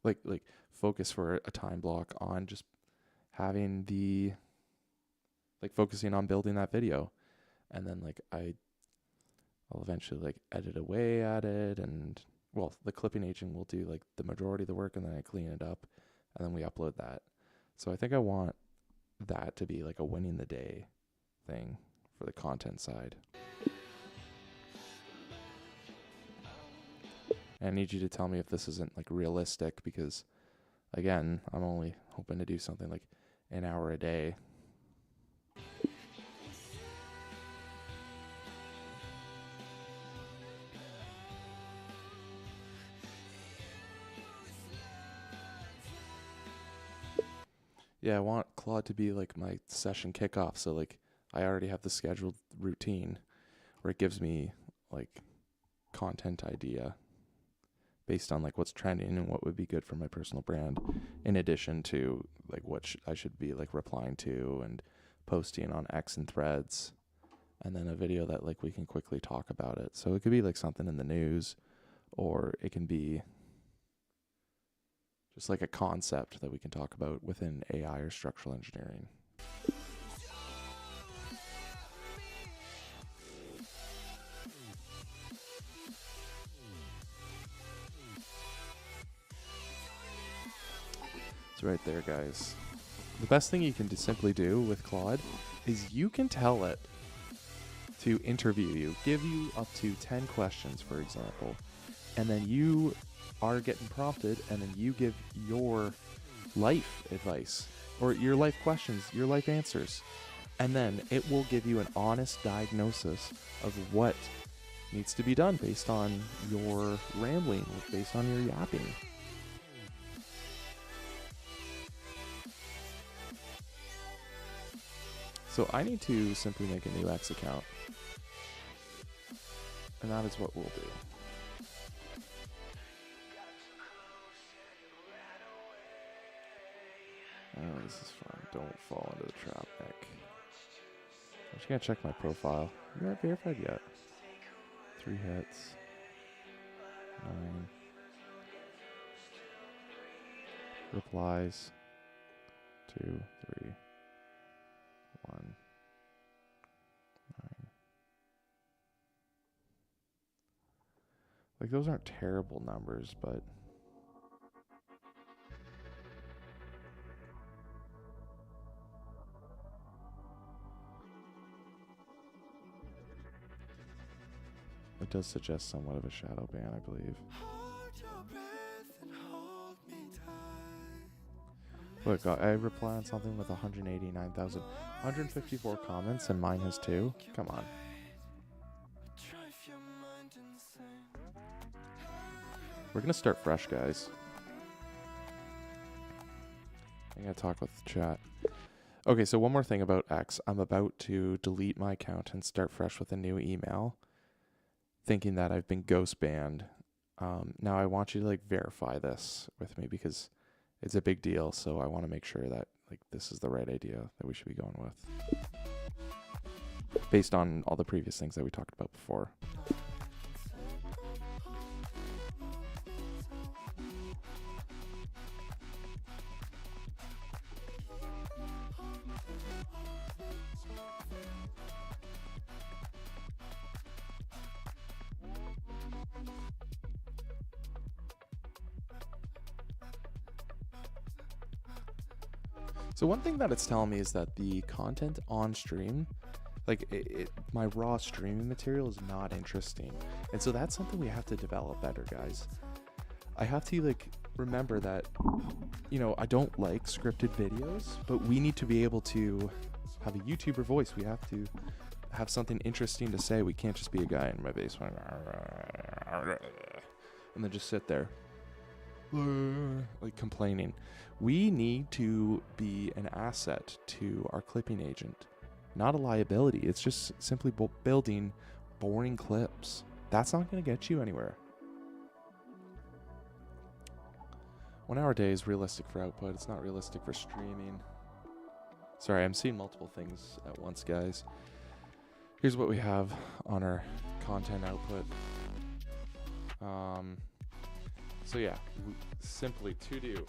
Speaker 1: like focus for a time block on just having the like focusing on building that video. And then like I'll eventually like edit away at it, and well, the clipping agent will do like the majority of the work, and then I clean it up and then we upload that. So I think I want that to be like a winning the day thing for the content side. And I need you to tell me if this isn't like realistic, because again, I'm only hoping to do something like an hour a day. Yeah, I want Claude to be like my session kickoff. So like I already have the scheduled routine where it gives me like content idea based on like what's trending and what would be good for my personal brand, in addition to like what I should be like replying to and posting on X and Threads, and then a video that like we can quickly talk about it. So it could be like something in the news, or it can be just like a concept that we can talk about within AI or structural engineering. It's right there, guys. The best thing you can simply do with Claude is you can tell it to interview you, give you up to 10 questions, for example, and then you are getting prompted, and then you give your life advice or your life questions, your life answers, and then it will give you an honest diagnosis of what needs to be done based on your rambling, based on your yapping. So I need to simply make a new X account, and that is what we'll do. Oh, this is fun. Don't fall into the trap, Nick. I'm just gonna check my profile. You're not verified yet. 3 hits. 9. Replies. 2, 3, 1, 9. Like, those aren't terrible numbers, but It does suggest somewhat of a shadow ban, I believe. Look, I reply on something with 189,000, 154 comments, and mine has 2. Come on. We're gonna start fresh, guys. I gotta talk with the chat. Okay, so one more thing about X. I'm about to delete my account and start fresh with a new email, thinking that I've been ghost banned. Now I want you to like verify this with me because it's a big deal. So I want to make sure that like this is the right idea that we should be going with, based on all the previous things that we talked about before. So one thing that it's telling me is that the content on stream, like my raw streaming material is not interesting. And so that's something we have to develop better, guys. I have to like remember that, you know, I don't like scripted videos, but we need to be able to have a YouTuber voice. We have to have something interesting to say. We can't just be a guy in my basement and then just sit there like complaining. We need to be an asset to our clipping agent, not a liability. It's just simply building boring clips. That's not going to get you anywhere. 1 hour a day is realistic for output. It's not realistic for streaming. Sorry, I'm seeing multiple things at once, guys. Here's what we have on our content output. So yeah, simply to do.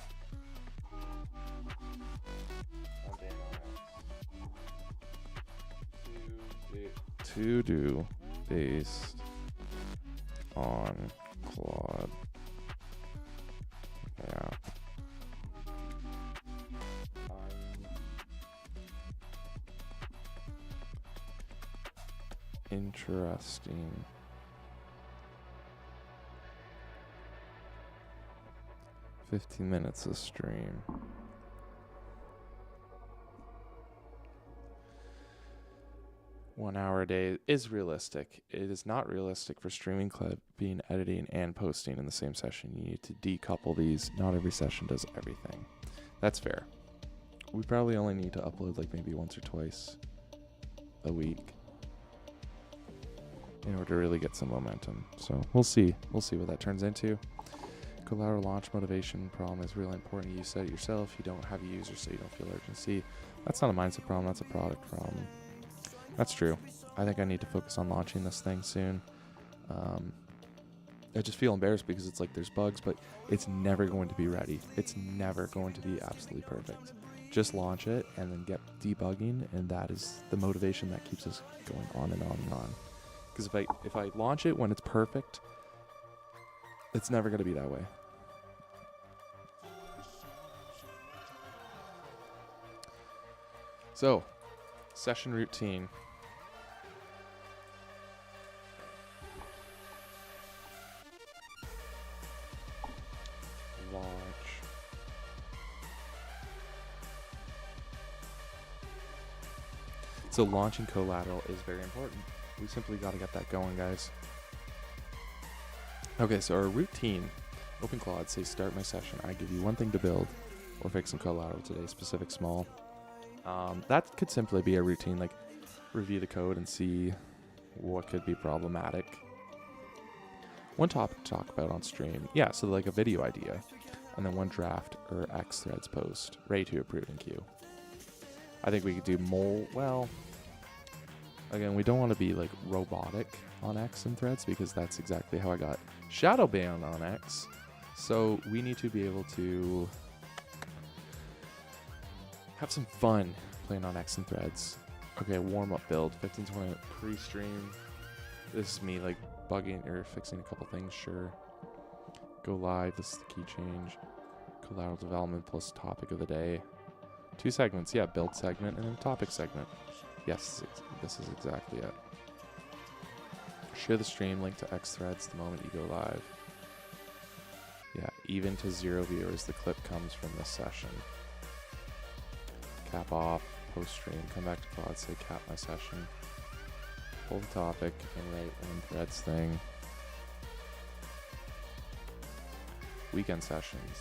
Speaker 1: To do based on Claude. Yeah. Interesting. $15 minutes of stream. One hour a day is realistic. It is not realistic for streaming, clipping, editing, and posting in the same session. You need to decouple these. Not every session does everything. That's fair. We probably only need to upload like maybe once or twice a week in order to really get some momentum. So we'll see. We'll see what that turns into. CoLateral launch motivation problem is really important. You said it yourself. You don't have users, so you don't feel urgency. That's not a mindset problem. That's a product problem. That's true. I think I need to focus on launching this thing soon. I just feel embarrassed because it's like there's bugs, but it's never going to be ready. It's never going to be absolutely perfect. Just launch it and then get debugging, and that is the motivation that keeps us going on and on and on. Because if I launch it when it's perfect, it's never going to be that way. So, session routine. Launch. So launching CoLateral is very important. We simply got to get that going, guys. Okay, so our routine. Open Claude, say start my session. I give you one thing to build or fix some CoLateral today, specific small. That could simply be a routine, like review the code and see what could be problematic. One topic to talk about on stream. Yeah, so like a video idea. And then one draft or X threads post, ready to approve in queue. I think we could do more, well, again, we don't want to be like robotic on X and threads because that's exactly how I got shadow banned on X. So we need to be able to have some fun playing on X and threads. Okay, warm-up build, 15-20 minute pre-stream. This is me like bugging or fixing a couple things, sure. Go live, this is the key change. CoLateral development plus topic of the day. 2 segments, yeah, build segment and then topic segment. Yes, this is exactly it. Share the stream link to X threads the moment you go live. Yeah, even to 0 viewers, the clip comes from this session. Cap off, post stream, come back to Claude, say cap my session. Pull the topic and write one threads thing. Weekend sessions.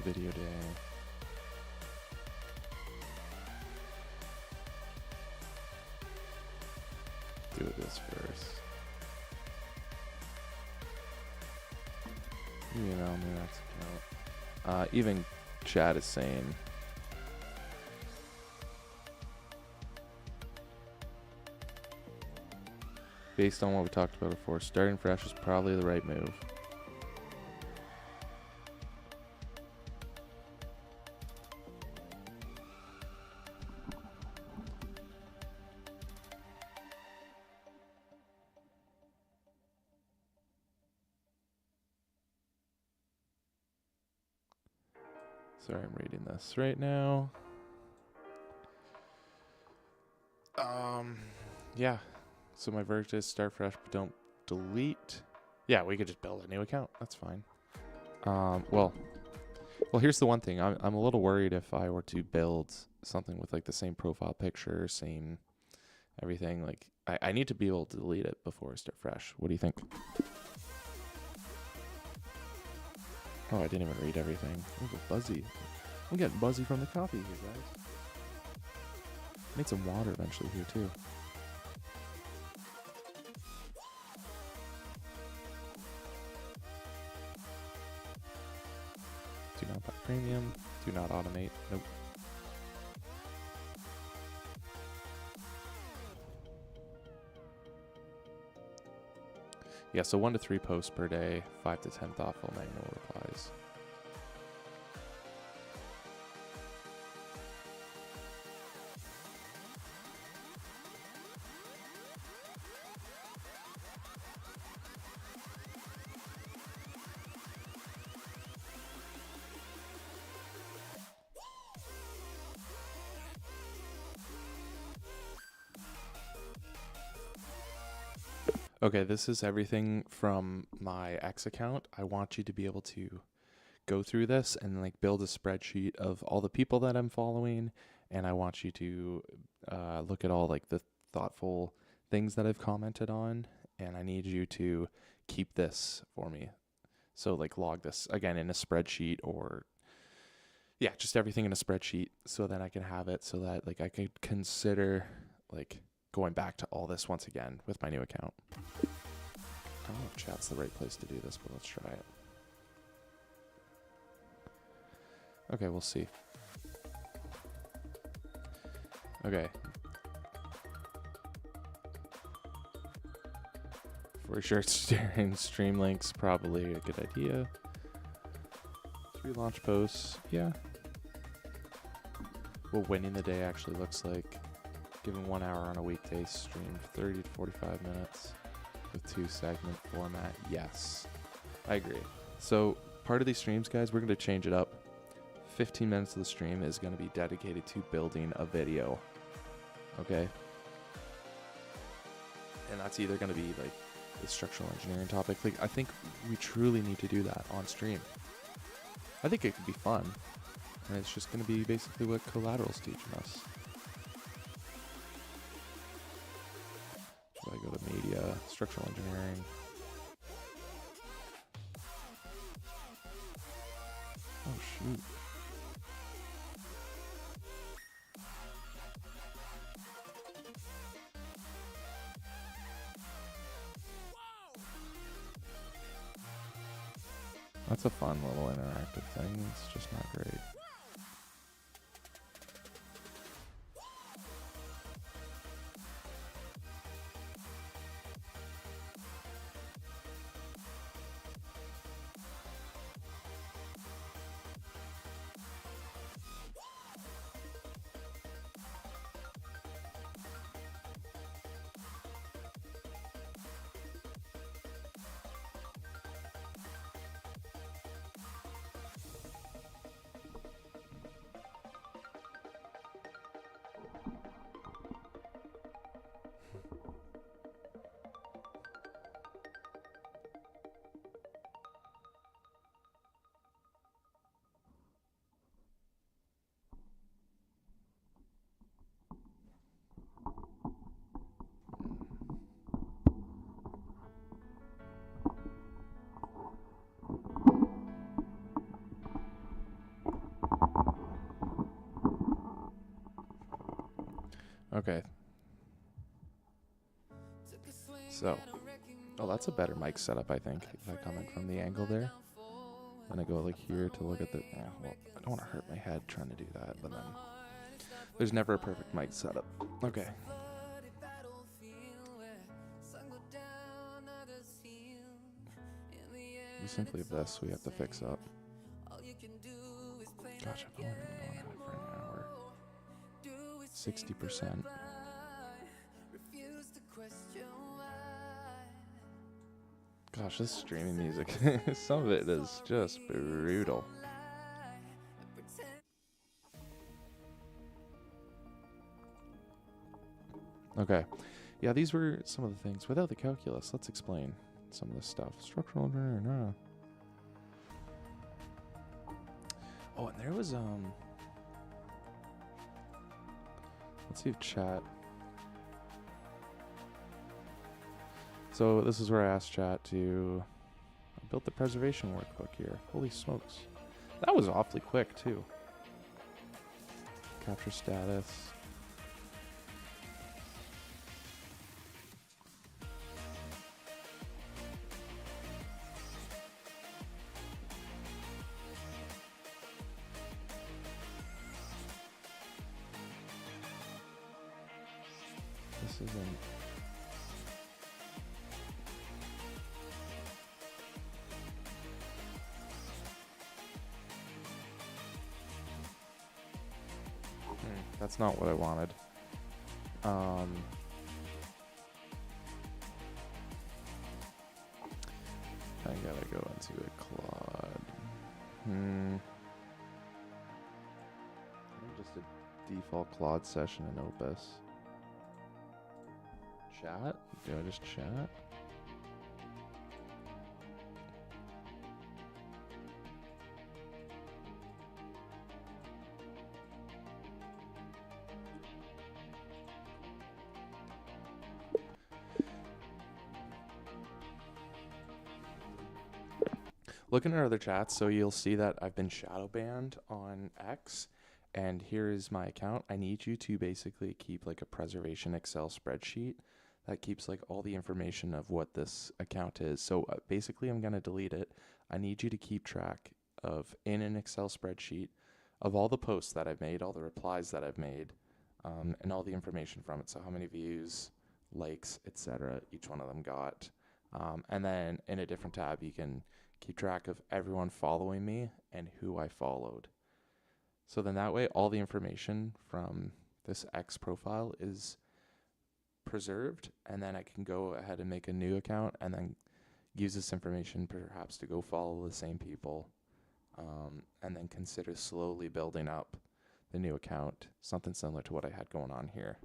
Speaker 1: Video day. Do this first. Email me next account. Even chat is saying based on what we talked about before, starting fresh is probably the right move. Sorry, I'm reading this right now. Yeah. So my verdict is start fresh, but don't delete. Yeah, we could just build a new account. That's fine. Well, here's the one thing. I'm a little worried if I were to build something with like the same profile picture, same everything. Like I need to be able to delete it before I start fresh. What do you think? Oh, I didn't even read everything. I'm buzzy. I'm getting buzzy from the coffee here, guys. Need some water eventually here too. Do not buy premium. Do not automate. Nope. Yeah, so 1 to 3 posts per day, 5 to 10 thoughtful manual replies. Okay, this is everything from my X account. I want you to be able to go through this and like build a spreadsheet of all the people that I'm following, and I want you to look at all like the thoughtful things that I've commented on, and I need you to keep this for me. So like log this again in a spreadsheet, or yeah, just everything in a spreadsheet, so that I can have it, so that like I could consider like going back to all this once again with my new account. I don't know if chat's the right place to do this, but let's try it. Okay, we'll see. Okay. For sure, sharing stream links, probably a good idea. 3 launch posts, yeah. What winning the day actually looks like. Given 1 hour on a weekday, stream 30 to 45 minutes with 2 segment format. Yes, I agree. So part of these streams, guys, we're going to change it up. 15 minutes of the stream is going to be dedicated to building a video. Okay. And that's either going to be like the structural engineering topic. Like, I think we truly need to do that on stream. I think it could be fun. And it's just going to be basically what CoLateral's teaching us. So I go to media, structural engineering. Oh, shoot. That's a fun little interactive thing. It's just not great. Okay. So, oh, that's a better mic setup, I think. If I come in from the angle there, then I go like here to look at the. Yeah, well, I don't want to hurt my head trying to do that, but then there's never a perfect mic setup. Okay. We simply have this we have to fix up. Gosh, I've only been going at it for an hour. 60%. Gosh, this streaming music, some of it is just brutal. Okay. Yeah, these were some of the things. Without the calculus, let's explain some of this stuff. Structural engineering, Oh, and there was, let's see if chat. So this is where I asked chat to build the preservation workbook here. Holy smokes. That was awfully quick, too. Capture status. This isn't... That's not what I wanted. I gotta go into a Claude. Just a default Claude session in Opus. Chat? Do I just chat? Look in our other chats, so you'll see that I've been shadow banned on X, and here is my account. I need you to basically keep like a preservation Excel spreadsheet that keeps like all the information of what this account is. So basically I'm gonna delete it. I need you to keep track of, in an Excel spreadsheet, of all the posts that I've made, all the replies that I've made, and all the information from it. So how many views, likes, etc. each one of them got. And then in a different tab, you can keep track of everyone following me and who I followed. So then that way, all the information from this X profile is preserved, and then I can go ahead and make a new account and then use this information perhaps to go follow the same people, and then consider slowly building up the new account, something similar to what I had going on here.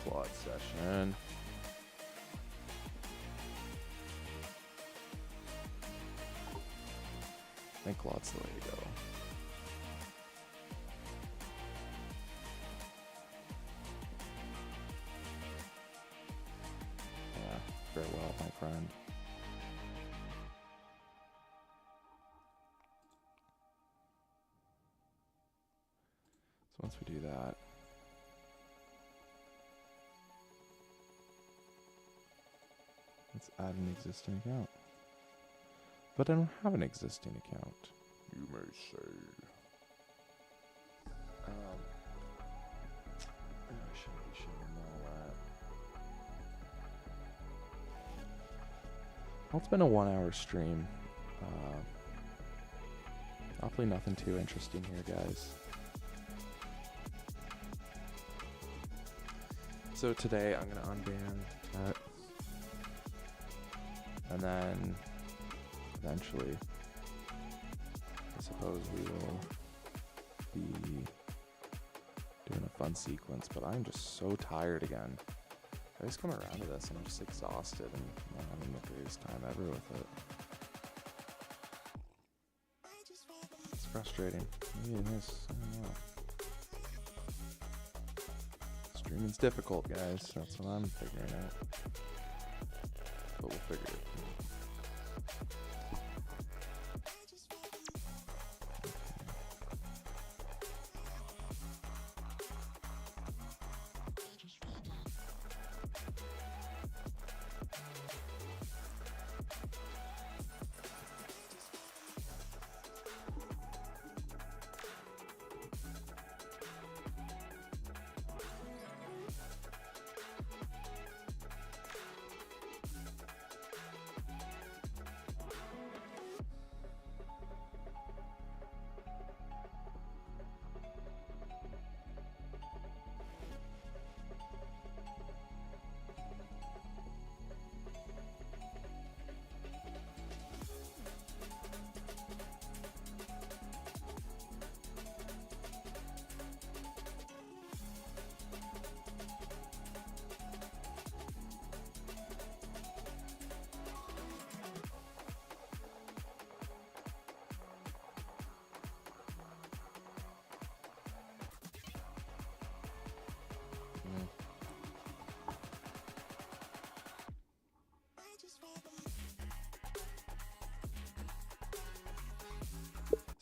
Speaker 1: Claude session. I think Claude's the way to go. Yeah, farewell, my friend. So once we do that, let's add an existing account. But I don't have an existing account, you may say. I shouldn't be showing all that. Well, it's been a 1 hour stream. Hopefully nothing too interesting here, guys. So today I'm gonna unban that. And then eventually, I suppose we will be doing a fun sequence, but I'm just so tired again. I just come around to this and I'm just exhausted and not having the greatest time ever with it. It's frustrating. Maybe it is. I don't know. Streaming's difficult, guys. That's what I'm figuring out. But we'll figure it out.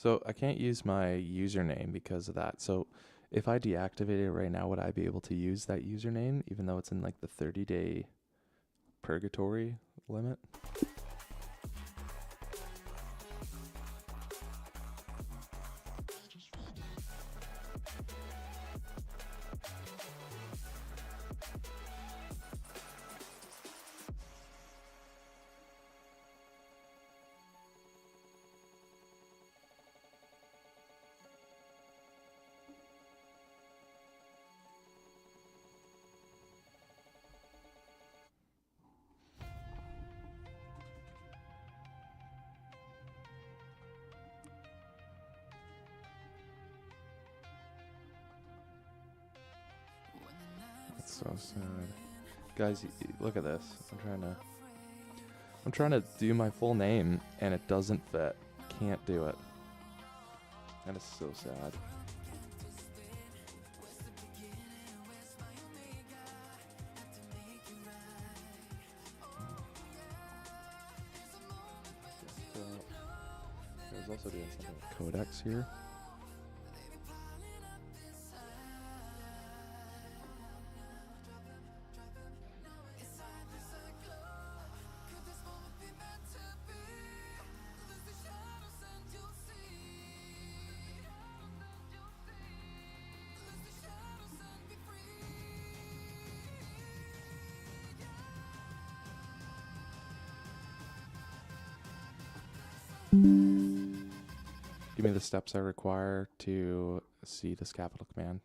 Speaker 1: So I can't use my username because of that. So if I deactivate it right now, would I be able to use that username even though it's in like the 30-day purgatory limit? That's so sad. Guys, look at this. I'm trying to do my full name and it doesn't fit. Can't do it. That is so sad. I was also doing something with codecs here. Give me the steps I require to see this capital command.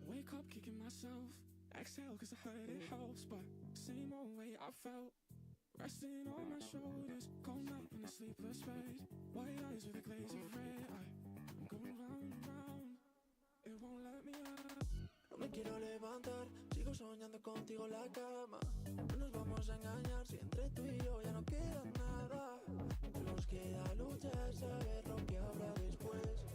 Speaker 7: Wake up kicking myself, exhale cause I heard it helps, but same old way I felt, resting on my shoulders, cold night in a sleepless bed, white eyes with a glaze of red, I'm going round and round, it won't let me out. No me quiero levantar, sigo soñando contigo en la cama, no nos vamos a engañar si entre tú y yo ya no queda nada, nos queda luchar, saber lo que habrá después,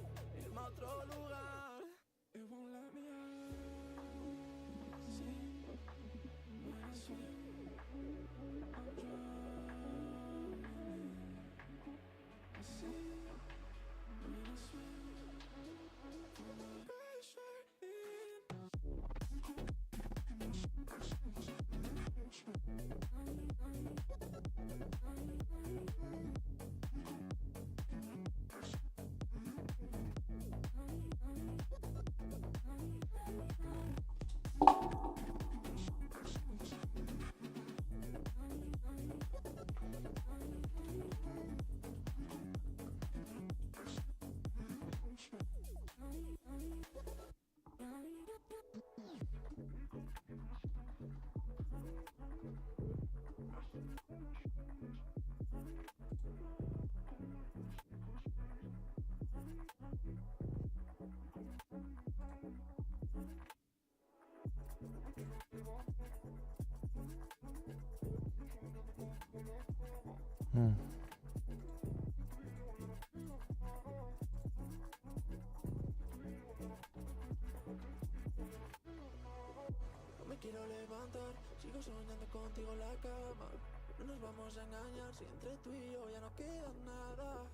Speaker 7: No me quiero levantar, sigo soñando contigo en la cama. No nos vamos a engañar si entre tú y yo ya no queda nada.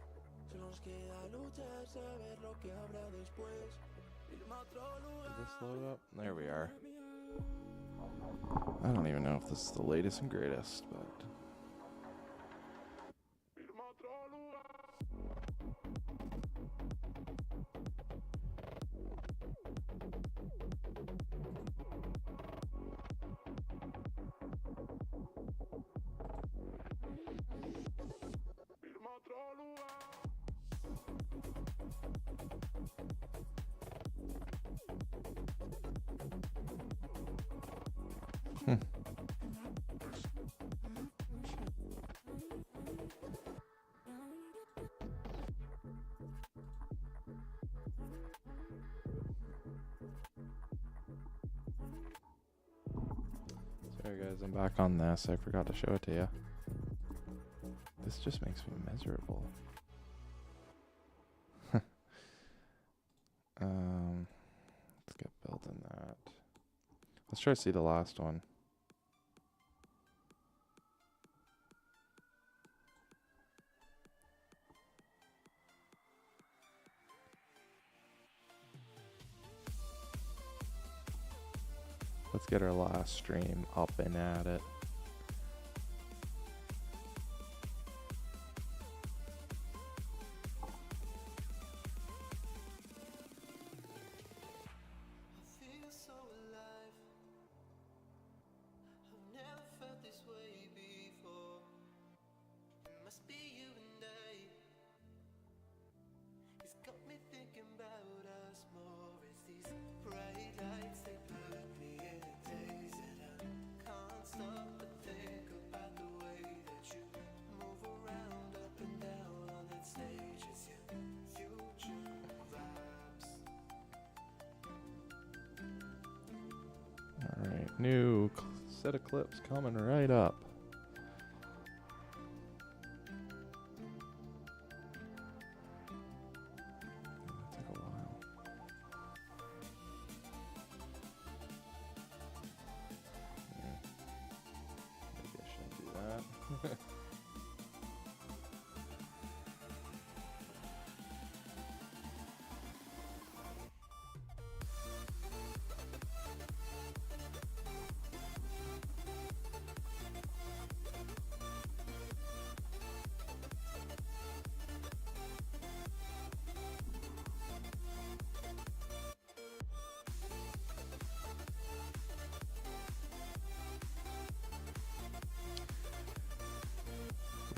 Speaker 7: Solo nos queda luchar, saber lo que habrá después. Irme a otro lugar.
Speaker 1: Did this load up? There we are. I don't even know if this is the latest and greatest, but sorry guys, I'm back on this. I forgot to show it to you. This just makes me miserable. Let's get built in that. Let's try to see the last one. Let's get our last stream up and at it. Alright, new set of clips coming right up. That took a while. Maybe I shouldn't do that.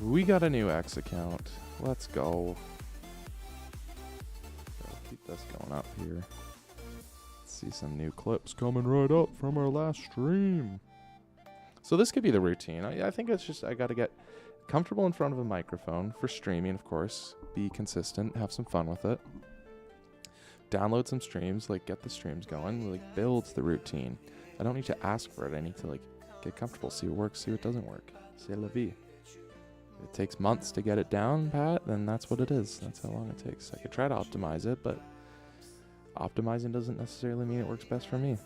Speaker 1: We got a new X account. Let's go. I'll keep this going up here. Let's see some new clips coming right up from our last stream. So this could be the routine. I think it's just I got to get comfortable in front of a microphone for streaming, of course. Be consistent, have some fun with it. Download some streams, like get the streams going, like builds the routine. I don't need to ask for it. I need to like get comfortable, see what works, see what doesn't work. C'est la vie. If it takes months to get it down, Pat, then that's what it is. That's how long it takes. I could try to optimize it, but optimizing doesn't necessarily mean it works best for me.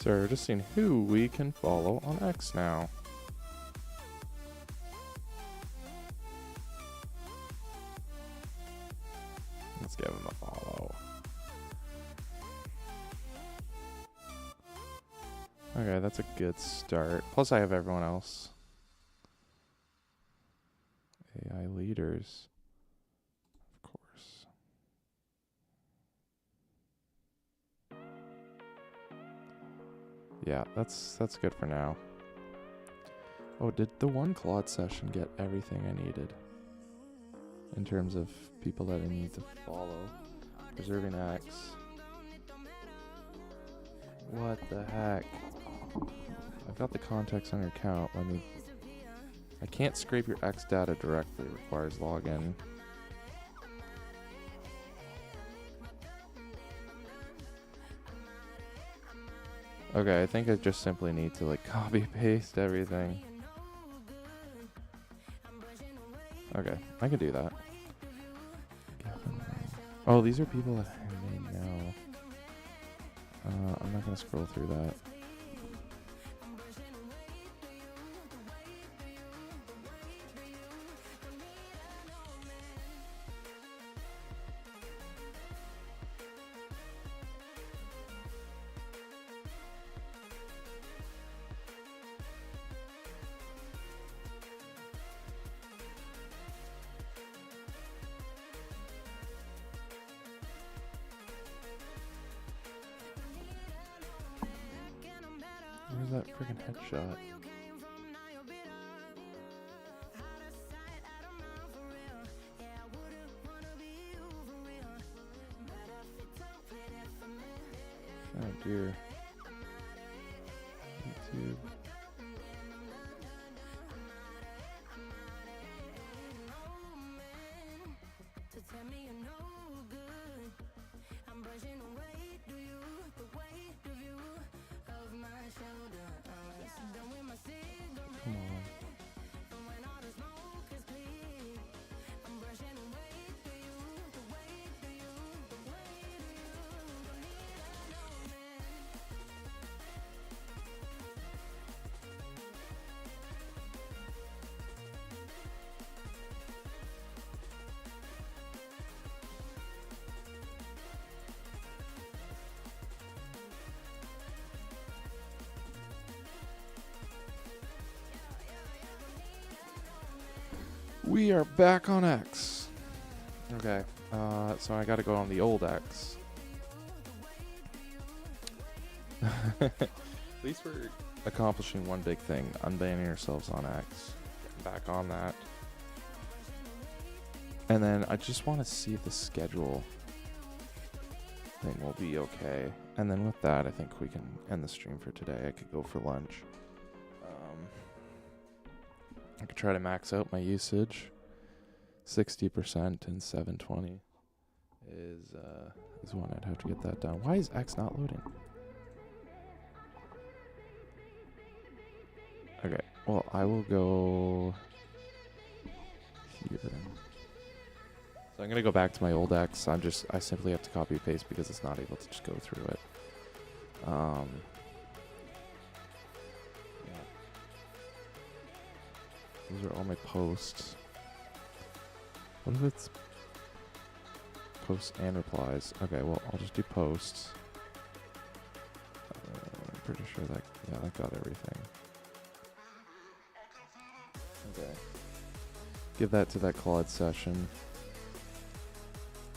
Speaker 1: So we're just seeing who we can follow on X now. Let's give him a follow. Okay, that's a good start. Plus I have everyone else. AI leaders. Of course. Yeah, that's good for now. Oh, did the one Claude session get everything I needed? In terms of people that I need to follow. Preserving X. What the heck? I've got the context on your account. Let me... I can't scrape your X data directly. It requires login. Okay, I think I just simply need to like copy paste everything. Okay, I can do that. Oh, these are people that I may know. I'm not gonna scroll through that. Where's that freaking headshot? Oh dear. YouTube. Come on. We are back on X. Okay, so I gotta go on the old X. At least we're accomplishing one big thing, unbanning ourselves on X. Getting back on that. And then I just want to see if the schedule thing will be okay. And then with that, I think we can end the stream for today. I could go for lunch. I could try to max out my usage. 60% and 720 is one I'd have to get that down. Why is X not loading? Okay, well I will go here. So I'm gonna go back to my old X. I simply have to copy paste because it's not able to just go through it. Yeah. Those are all my posts. What if it's posts and replies? Okay, well, I'll just do posts. I'm pretty sure that, yeah, that got everything. Okay. Give that to that Claude session.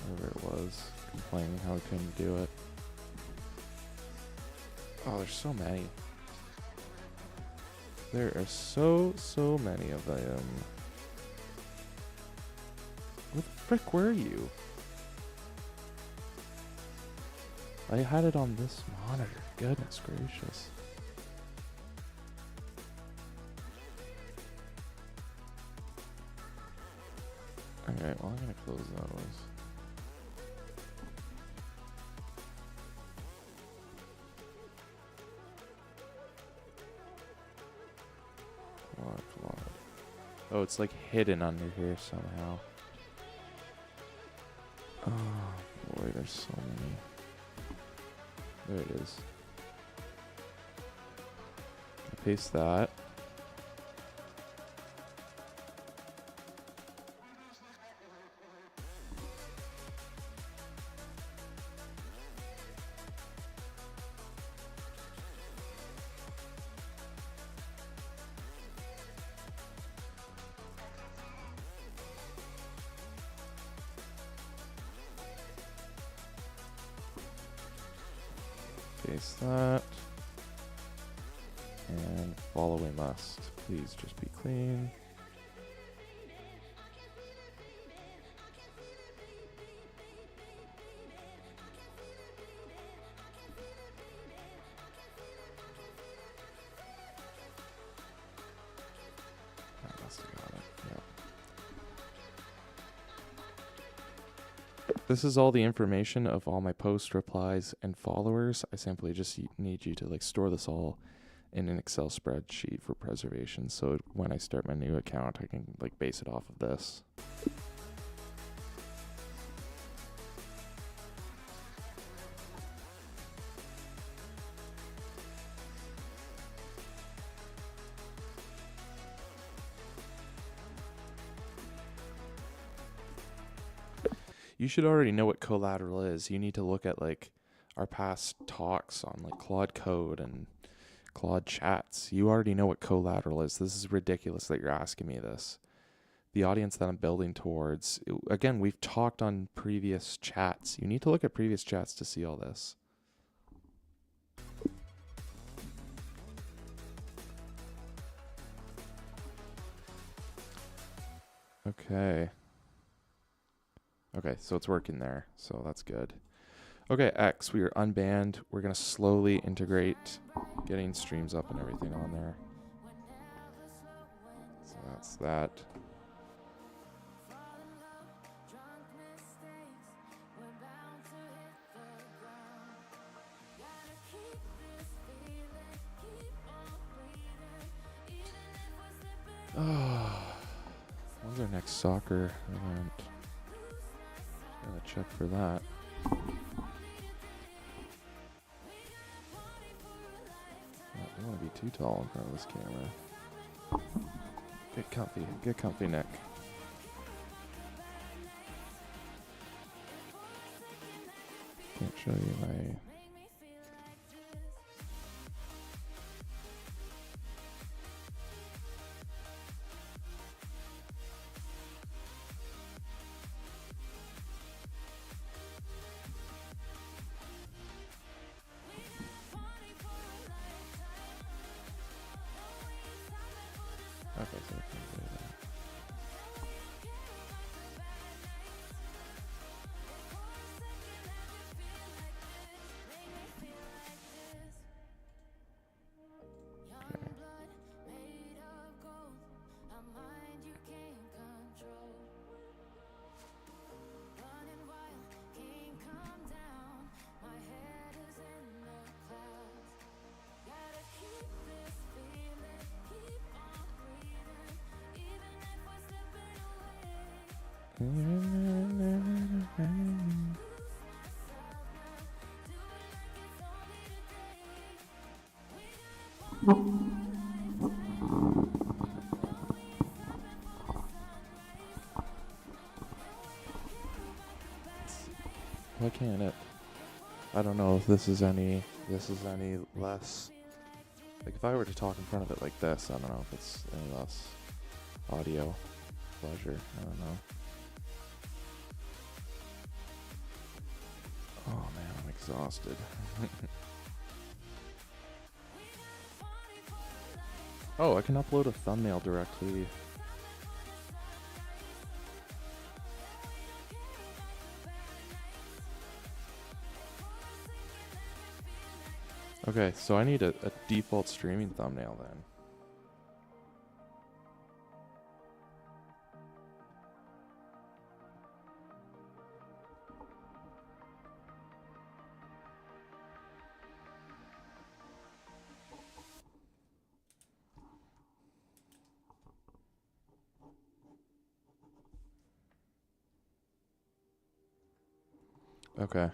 Speaker 1: Whatever it was. Complaining how I couldn't do it. Oh, there's so many. There are so many of them. Where the frick were you? I had it on this monitor. Goodness gracious. Alright, well I'm gonna close those. Claude. Oh, it's like hidden under here somehow. Oh boy, there's so many. There it is. paste that. Paste that. And following must. Please just be clean. I must have got it. Yeah. This is all the information of all my post replies and followers. I simply just need you to like store this all in an Excel spreadsheet for preservation. So when I start my new account, I can like base it off of this. You should already know what CoLateral is. You need to look at like our past talks on like Claude Code and Claude Chats. You already know what CoLateral is. This is ridiculous that you're asking me this. The audience that I'm building towards, again, we've talked on previous chats. You need to look at previous chats to see all this. Okay. Okay, so it's working there, so that's good. Okay, X, we are unbanned. We're going to slowly integrate getting streams up and everything on there. So that's that. Oh, when's our next soccer event? Gotta check for that. I don't want to be too tall in front of this camera. Get comfy, Nick. Can't show you my... Okay, so I can't do that. Why can't it? I don't know if this is any less. Like if I were to talk in front of it like this, I don't know if it's any less audio pleasure. I don't know. Oh man, I'm exhausted. Oh, I can upload a thumbnail directly. Okay, so I need a default streaming thumbnail then. Okay.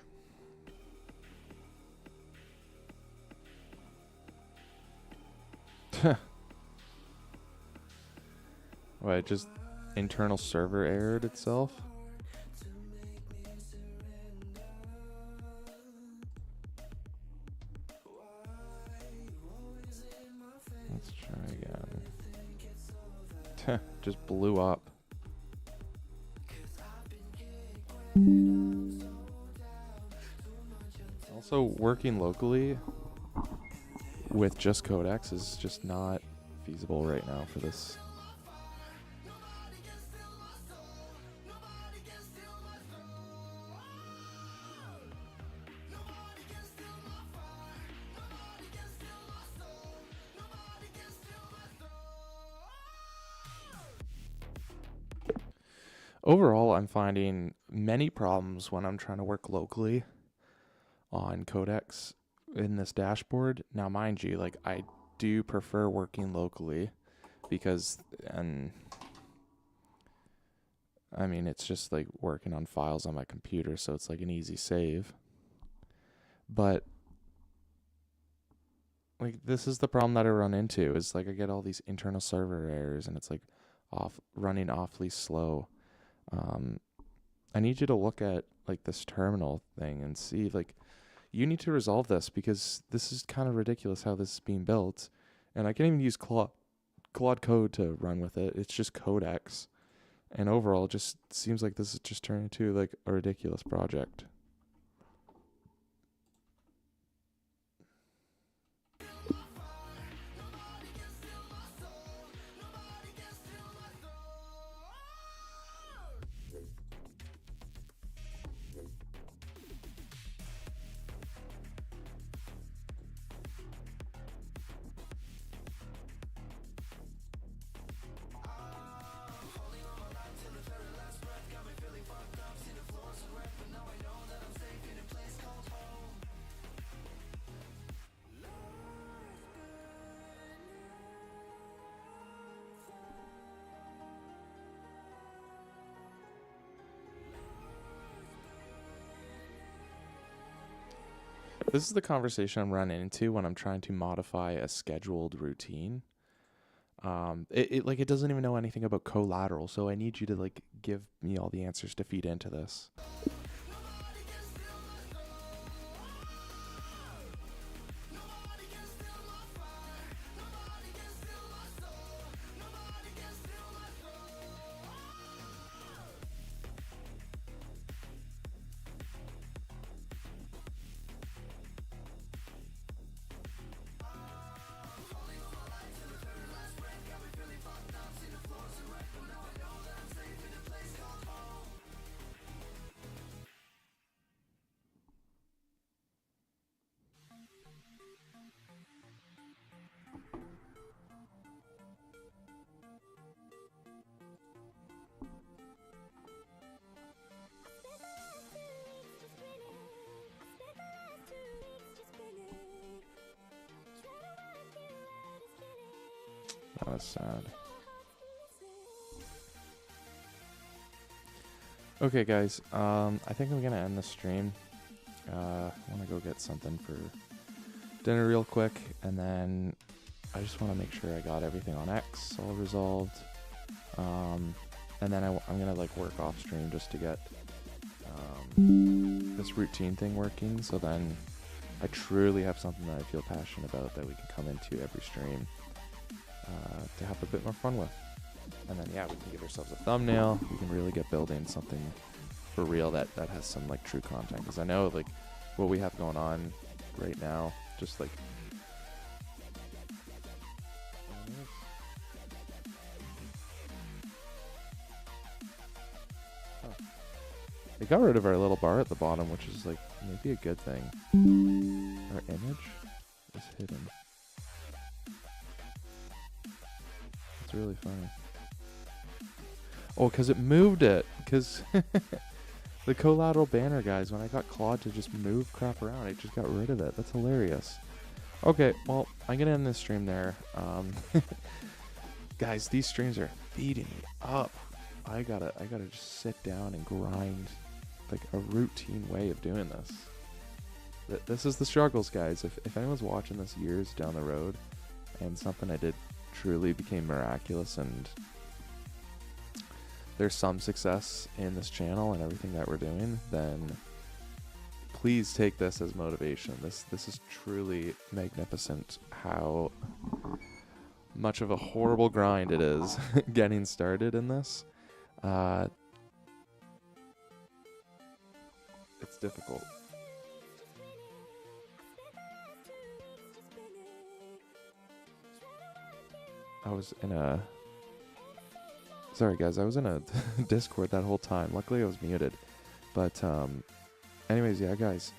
Speaker 1: What, just internal server errored itself? Let's try again. Just blew up. Also, working locally with just Codex is just not feasible right now for this. Overall, I'm finding many problems when I'm trying to work locally on Codex in this dashboard. Now, mind you, like, I do prefer working locally because, and I mean, it's just like working on files on my computer, so it's like an easy save. But like, this is the problem that I run into, is like I get all these internal server errors and it's like running awfully slow. I need you to look at like this terminal thing and see, like, you need to resolve this, because this is kind of ridiculous how this is being built. And I can't even use Claude Code to run with it. It's just Codex. And overall, it just seems like this is just turning into like a ridiculous project. This is the conversation I'm running into when I'm trying to modify a scheduled routine. It doesn't even know anything about CoLateral, so I need you to like give me all the answers to feed into this. That was sad. Okay, guys. I think I'm gonna end the stream. I want to go get something for dinner real quick, and then I just want to make sure I got everything on X all resolved. And then I'm gonna like work off stream just to get this routine thing working. So then I truly have something that I feel passionate about that we can come into every stream. To have a bit more fun with. And then, yeah, we can give ourselves a thumbnail. We can really get building something for real that has some, like, true content. Because I know, like, what we have going on right now, just, like... Oh. They got rid of our little bar at the bottom, which is, like, maybe a good thing. Our image is hidden. It's really funny. Oh, because it moved it. Because the CoLateral banner, guys, when I got Claude to just move crap around, it just got rid of it. That's hilarious. Okay, well, I'm going to end this stream there. Guys, these streams are feeding me up. I gotta just sit down and grind like a routine way of doing this. This is the struggles, guys. If anyone's watching this years down the road, and something I did truly became miraculous, and there's some success in this channel and everything that we're doing, then please take this as motivation. This is truly magnificent how much of a horrible grind it is getting started in this. It's difficult. I was in a... Sorry guys, I was in a Discord that whole time. Luckily I was muted. But anyways, yeah guys.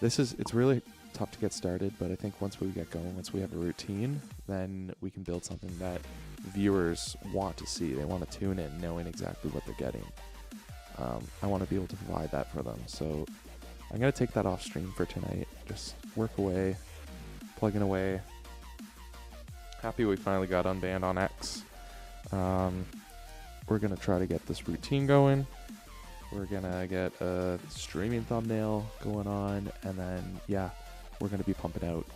Speaker 1: It's really tough to get started, but I think once we get going, once we have a routine, then we can build something that viewers want to see. They want to tune in knowing exactly what they're getting. I want to be able to provide that for them. So I'm going to take that off stream for tonight. Just work away, plugging away. Happy we finally got unbanned on X. We're going to try to get this routine going. We're going to get a streaming thumbnail going on. And then, yeah, we're going to be pumping out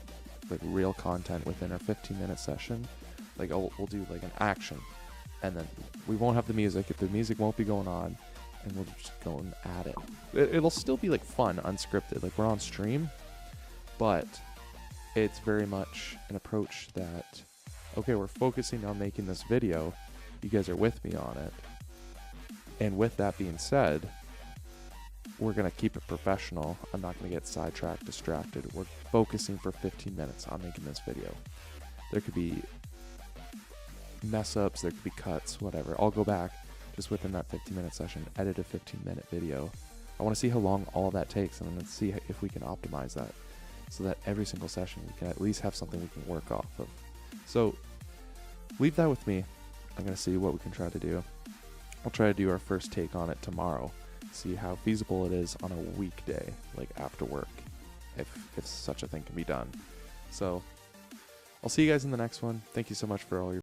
Speaker 1: like real content within our 15-minute session. Like we'll do like an action. And then we won't have the music. If the music won't be going on, and we'll just go at it. It'll still be like fun, unscripted. Like we're on stream, but it's very much an approach that, okay, we're focusing on making this video. You guys are with me on it. And with that being said, we're going to keep it professional. I'm not going to get sidetracked, distracted. We're focusing for 15 minutes on making this video. There could be mess ups, there could be cuts, whatever. I'll go back just within that 15-minute session, edit a 15-minute video. I want to see how long all of that takes, and then see if we can optimize that so that every single session we can at least have something we can work off of. So leave that with me. I'm going to see what we can try to do. I'll try to do our first take on it tomorrow, see how feasible it is on a weekday, like after work, if such a thing can be done. So I'll see you guys in the next one. Thank you so much for all your